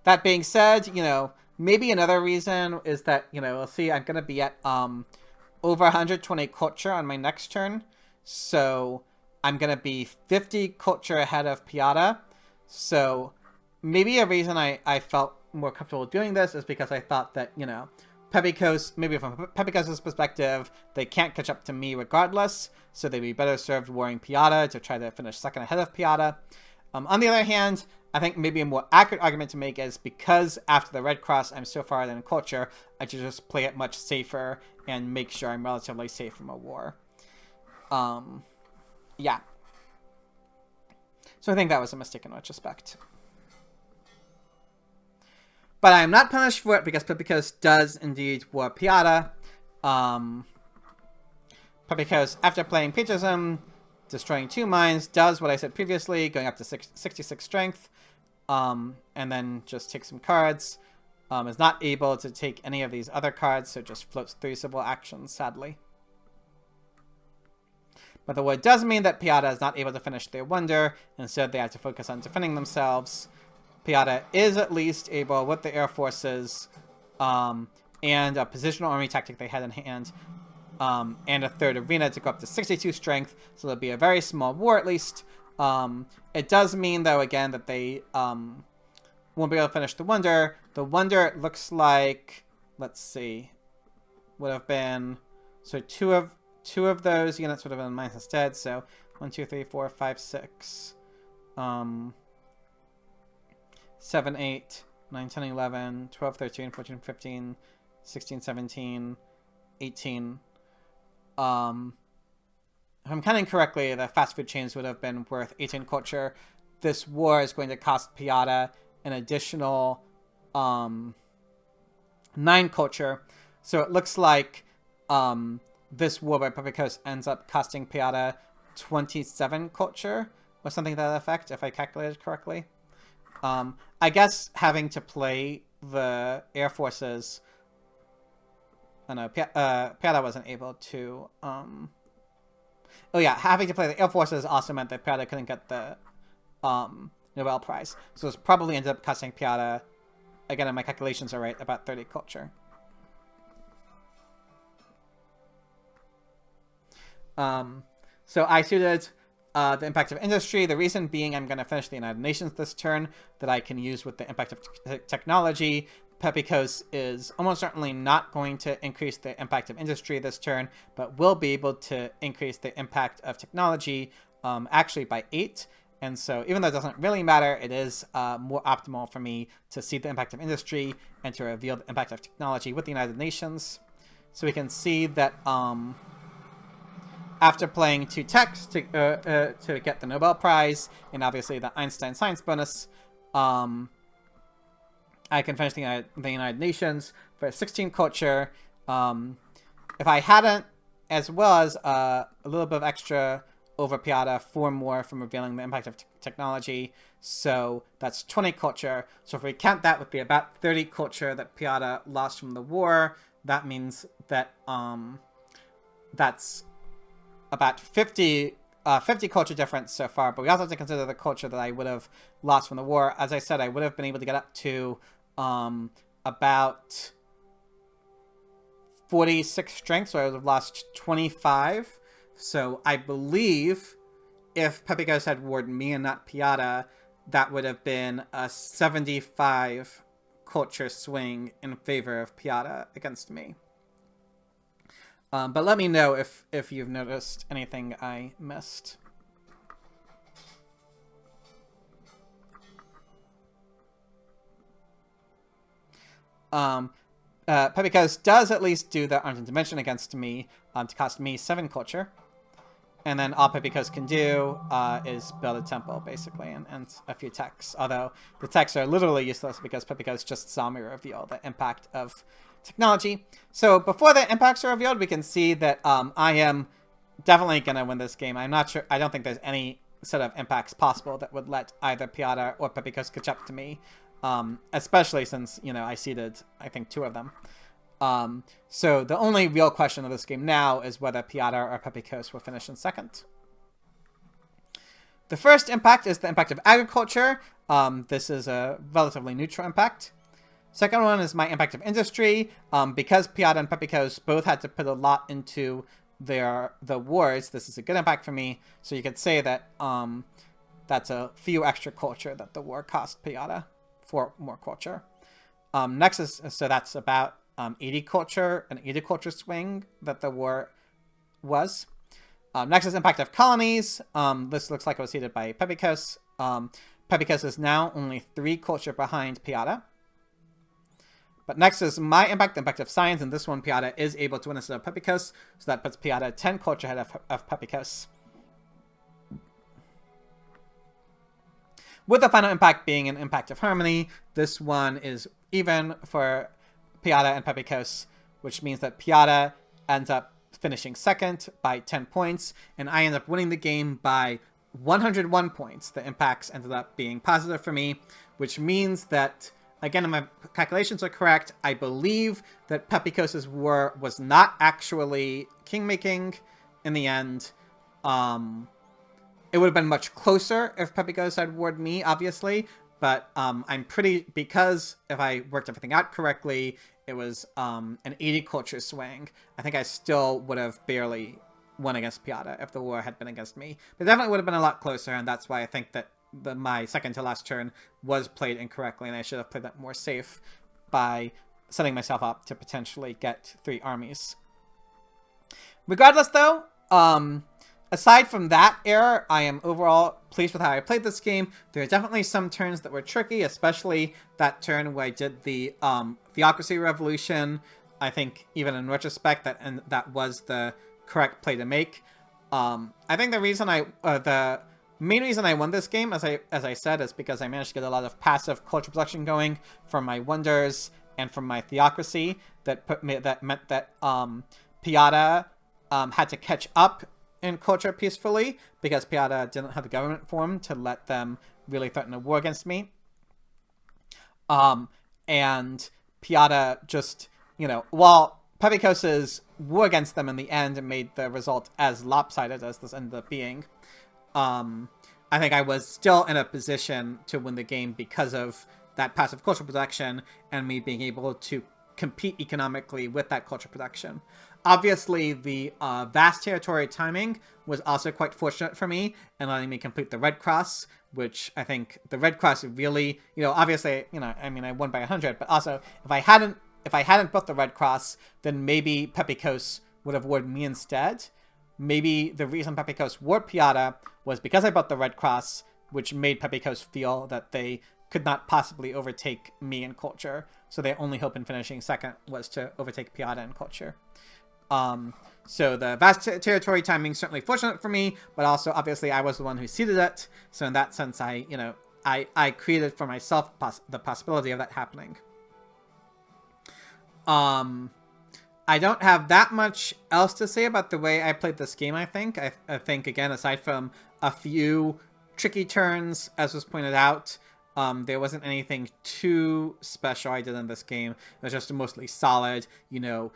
That being said, you know, maybe another reason is that, you know, we'll see, I'm going to be at over 120 culture on my next turn. So I'm going to be 50 culture ahead of Piata. So maybe a reason I felt more comfortable doing this is because I thought that, you know, Pepikos, maybe from Pepikos' perspective, they can't catch up to me regardless. So they'd be better served warring Piata to try to finish second ahead of Piata. On the other hand, I think maybe a more accurate argument to make is because after the Red Cross, I'm so far ahead in culture, I should just play it much safer and make sure I'm relatively safe from a war. Yeah. So I think that was a mistake in retrospect. But I am not punished for it because Pepikos does indeed war Piata. Pepikos, after playing patriotism, destroying 2 mines, does what I said previously, going up to 66 strength, and then just takes some cards. Is not able to take any of these other cards, so just floats 3 civil actions, sadly. But the war does mean that Piata is not able to finish their wonder, instead they have to focus on defending themselves. Piata is at least able, with the air forces, and a positional army tactic they had in hand, and a 3rd arena to go up to 62 strength, so there'll be a very small war at least. It does mean, though, again, that they won't be able to finish the wonder. The wonder, it looks like, let's see, would have been, so two of those units would have been mines instead, so 1, 2, 3, 4, 5, 6, 7, 8, 9, 10, 11, 12, 13, 14, 15, 16, 17, 18. If I'm counting correctly, the fast food chains would have been worth 18 culture. This war is going to cost Piata an additional 9 culture. So it looks like this war by Pepikos ends up costing Piata 27 culture or something to that effect, if I calculated correctly. I guess having to play the air forces... Oh no, Piata wasn't able to... Oh yeah, having to play the air forces also meant that Piata couldn't get the Nobel Prize. So it's probably ended up costing Piata, again, if my calculations are right, about 30 culture. So I suited the impact of industry. The reason being I'm going to finish the United Nations this turn that I can use with the impact of technology. Pepikos is almost certainly not going to increase the impact of industry this turn, but will be able to increase the impact of technology actually by 8. And so even though it doesn't really matter, it is more optimal for me to see the impact of industry and to reveal the impact of technology with the United Nations. So we can see that after playing 2 techs to get the Nobel Prize, and obviously the Einstein Science bonus, I can finish the United Nations for 16 culture. If I hadn't, as well as a little bit of extra over Piata, 4 more from revealing the impact of technology. So that's 20 culture. So if we count that with the about 30 culture that Piata lost from the war, that means that that's about 50 culture difference so far. But we also have to consider the culture that I would have lost from the war. As I said, I would have been able to get up to about 46 strength, so I would have lost 25. So I believe if Pepikos had warred me and not Piata, that would have been a 75 culture swing in favor of Piata against me. But let me know if you've noticed anything I missed. Pepikos does at least do the Arms Intervention against me to cost me 7 culture. And then all Pepikos can do is build a temple, basically, and a few techs. Although the techs are literally useless because Pepikos just saw me reveal the impact of technology. So before the impacts are revealed, we can see that I am definitely going to win this game. I'm not sure. I don't think there's any sort of impacts possible that would let either Piata or Pepikos catch up to me. Especially since, you know, I seeded, I think, 2 of them. So the only real question of this game now is whether Piata or Pepikos will finish in second. The first impact is the impact of agriculture. This is a relatively neutral impact. Second one is my impact of industry. Because Piata and Pepikos both had to put a lot into the wars, this is a good impact for me. So you could say that that's a few extra culture that the war cost Piata. 4 more culture. Next is, so that's about 80 culture, an 80 culture swing that the war was. Next is impact of colonies. This looks like it was seeded by Pepikos. Pepikos is now only 3 culture behind Piata. But next is my impact, the impact of science, and this one Piata is able to win instead of Pepikos, so that puts Piata 10 culture ahead of Pepikos. With the final impact being an impact of harmony, this one is even for Piata and Pepikos, which means that Piata ends up finishing second by 10 points, and I end up winning the game by 101 points. The impacts ended up being positive for me, which means that, again, if my calculations are correct, I believe that Pepikos' war was not actually king-making in the end. It would have been much closer if Pepikos had warred me, obviously, but I'm pretty, because if I worked everything out correctly, it was an 80 culture swing. I think I still would have barely won against Piata if the war had been against me. But definitely would have been a lot closer, and that's why I think that my second to last turn was played incorrectly, and I should have played that more safe by setting myself up to potentially get 3 armies. Regardless, though, aside from that error, I am overall pleased with how I played this game. There are definitely some turns that were tricky, especially that turn where I did the Theocracy Revolution. I think even in retrospect, that was the correct play to make. I think the main reason I won this game, as I said, is because I managed to get a lot of passive culture production going from my wonders and from my Theocracy that meant that Piata had to catch up in culture peacefully because Piata didn't have the government form to let them really threaten a war against me. And Piata just, you know, while Pepikos' war against them in the end made the result as lopsided as this ended up being, I think I was still in a position to win the game because of that passive culture production and me being able to compete economically with that culture production. Obviously, the vast territory timing was also quite fortunate for me in letting me complete the Red Cross, which I think the Red Cross really, you know, obviously, you know, I mean, I won by 100, but also if I hadn't built the Red Cross, then maybe Pepikos would have warred me instead. Maybe the reason Pepikos warred Piata was because I built the Red Cross, which made Pepikos feel that they could not possibly overtake me in culture. So their only hope in finishing second was to overtake Piata in culture. So the vast territory timing is certainly fortunate for me, but also obviously I was the one who seeded it. So in that sense, I created for myself the possibility of that happening. I don't have that much else to say about the way I played this game, I think. I think, again, aside from a few tricky turns, as was pointed out, there wasn't anything too special I did in this game. It was just mostly solid, you know,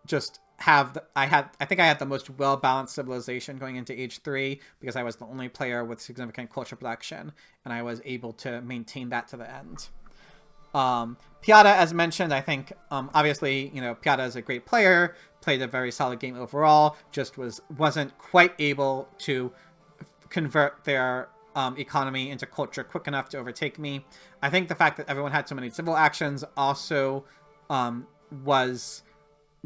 just I think I had the most well-balanced civilization going into age 3 because I was the only player with significant culture production, and I was able to maintain that to the end. Piata, as mentioned, I think, obviously, you know, Piata is a great player, played a very solid game overall, just wasn't quite able to convert their economy into culture quick enough to overtake me. I think the fact that everyone had so many civil actions also was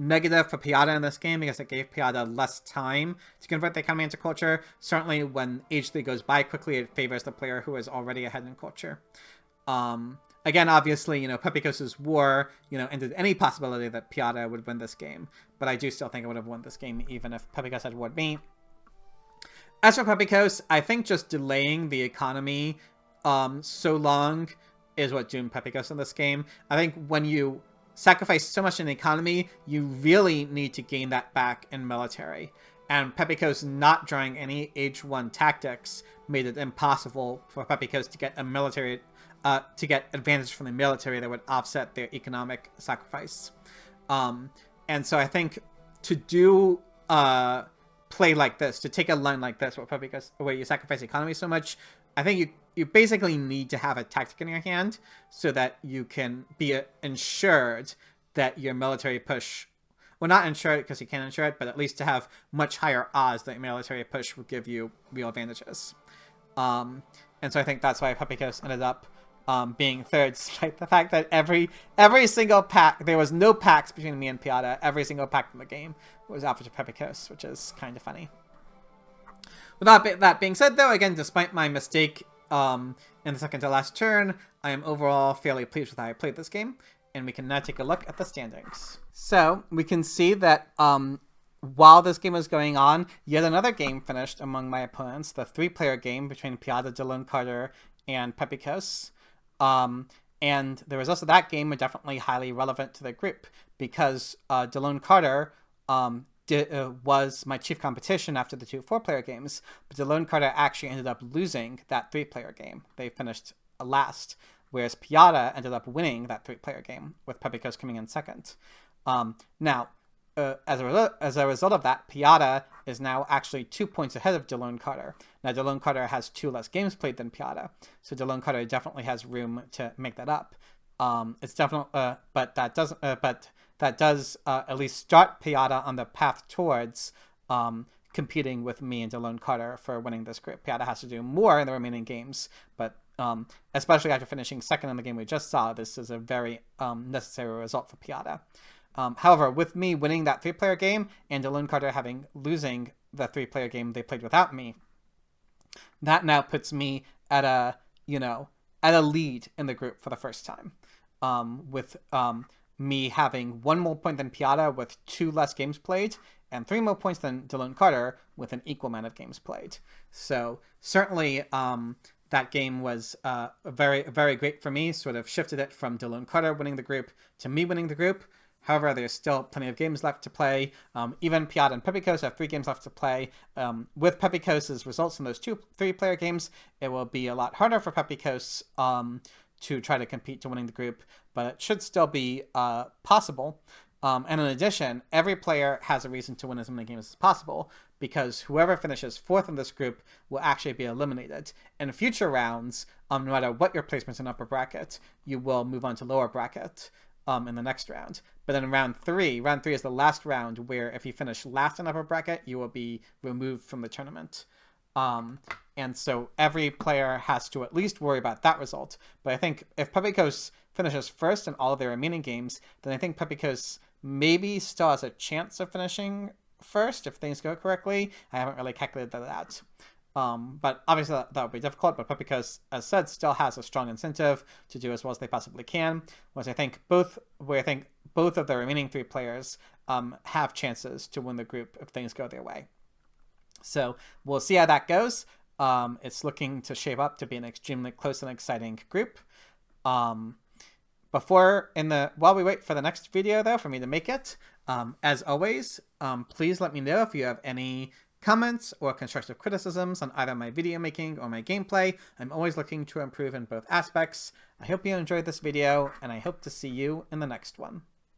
negative for Piata in this game because it gave Piata less time to convert the economy into culture. Certainly when age 3 goes by quickly, it favors the player who is already ahead in culture. Again, obviously, Pepikos' war, ended any possibility that Piata would win this game. But I do still think I would have won this game even if Pepikos had warred me. As for Pepikos, I think just delaying the economy so long is what doomed Pepikos in this game. I think when you sacrifice so much in the economy, you really need to gain that back in military. And Pepikos not drawing any H1 tactics made it impossible for Pepikos to get a military, to get advantage from the military that would offset their economic sacrifice. And so I think to do play like this, to take a line like this, where you sacrifice economy so much, I think you basically need to have a tactic in your hand so that you can be ensured that your military push, well, not ensured because you can't ensure it, but at least to have much higher odds that your military push will give you real advantages. And so I think that's why Pepikos ended up being third, despite the fact that every single pack, there was no packs between me and Piata. Every single pack in the game was offered to Pepikos, which is kind of funny. Without that being said, though, again, despite my mistake in the second to last turn, I am overall fairly pleased with how I played this game, and we can now take a look at the standings. So we can see that while this game was going on, yet another game finished among my opponents, the 3-player game between Piata, Delone Carter, and Pepikos. And there was also that game definitely highly relevant to the group because Delone Carter was my chief competition after the 2 4-player games, but Delone Carter actually ended up losing that 3-player game. They finished last, whereas Piata ended up winning that 3-player game, with Pepikos coming in second. Now, as a result of that, Piata is now actually 2 points ahead of Delone Carter. Now, Delone Carter has 2 less games played than Piata, so Delone Carter definitely has room to make that up. It's definitely, but that doesn't, that does at least start Piata on the path towards competing with me and Delone Carter for winning this group. Piata has to do more in the remaining games, but especially after finishing second in the game we just saw, this is a very necessary result for Piata. However, with me winning that 3-player game and Delone Carter losing the 3-player game they played without me, that now puts me at a lead in the group for the first time. With me having 1 more point than Piata with 2 less games played, and 3 more points than Delone Carter with an equal amount of games played. So certainly that game was very, very great for me, sort of shifted it from Delone Carter winning the group to me winning the group. However, there's still plenty of games left to play. Even Piata and Pepikos have 3 games left to play. With Pepikos' results in those 2 3-player games, it will be a lot harder for Pepikos to try to compete to winning the group, but it should still be possible. And in addition, every player has a reason to win as many games as possible, because whoever finishes 4th in this group will actually be eliminated. In future rounds, no matter what your placements in upper bracket, you will move on to lower bracket in the next round. But in round 3 is the last round where if you finish last in upper bracket, you will be removed from the tournament. And so every player has to at least worry about that result. But I think if Pepikos finishes first in all of their remaining games, then I think Pepikos maybe still has a chance of finishing first if things go correctly. I haven't really calculated that out. But obviously that would be difficult, but Pepikos, as said, still has a strong incentive to do as well as they possibly can, whereas I think both of the remaining 3 players have chances to win the group if things go their way. So we'll see how that goes. It's looking to shape up to be an extremely close and exciting group. While we wait for the next video, though, for me to make it, as always, please let me know if you have any comments or constructive criticisms on either my video making or my gameplay. I'm always looking to improve in both aspects. I hope you enjoyed this video, and I hope to see you in the next one.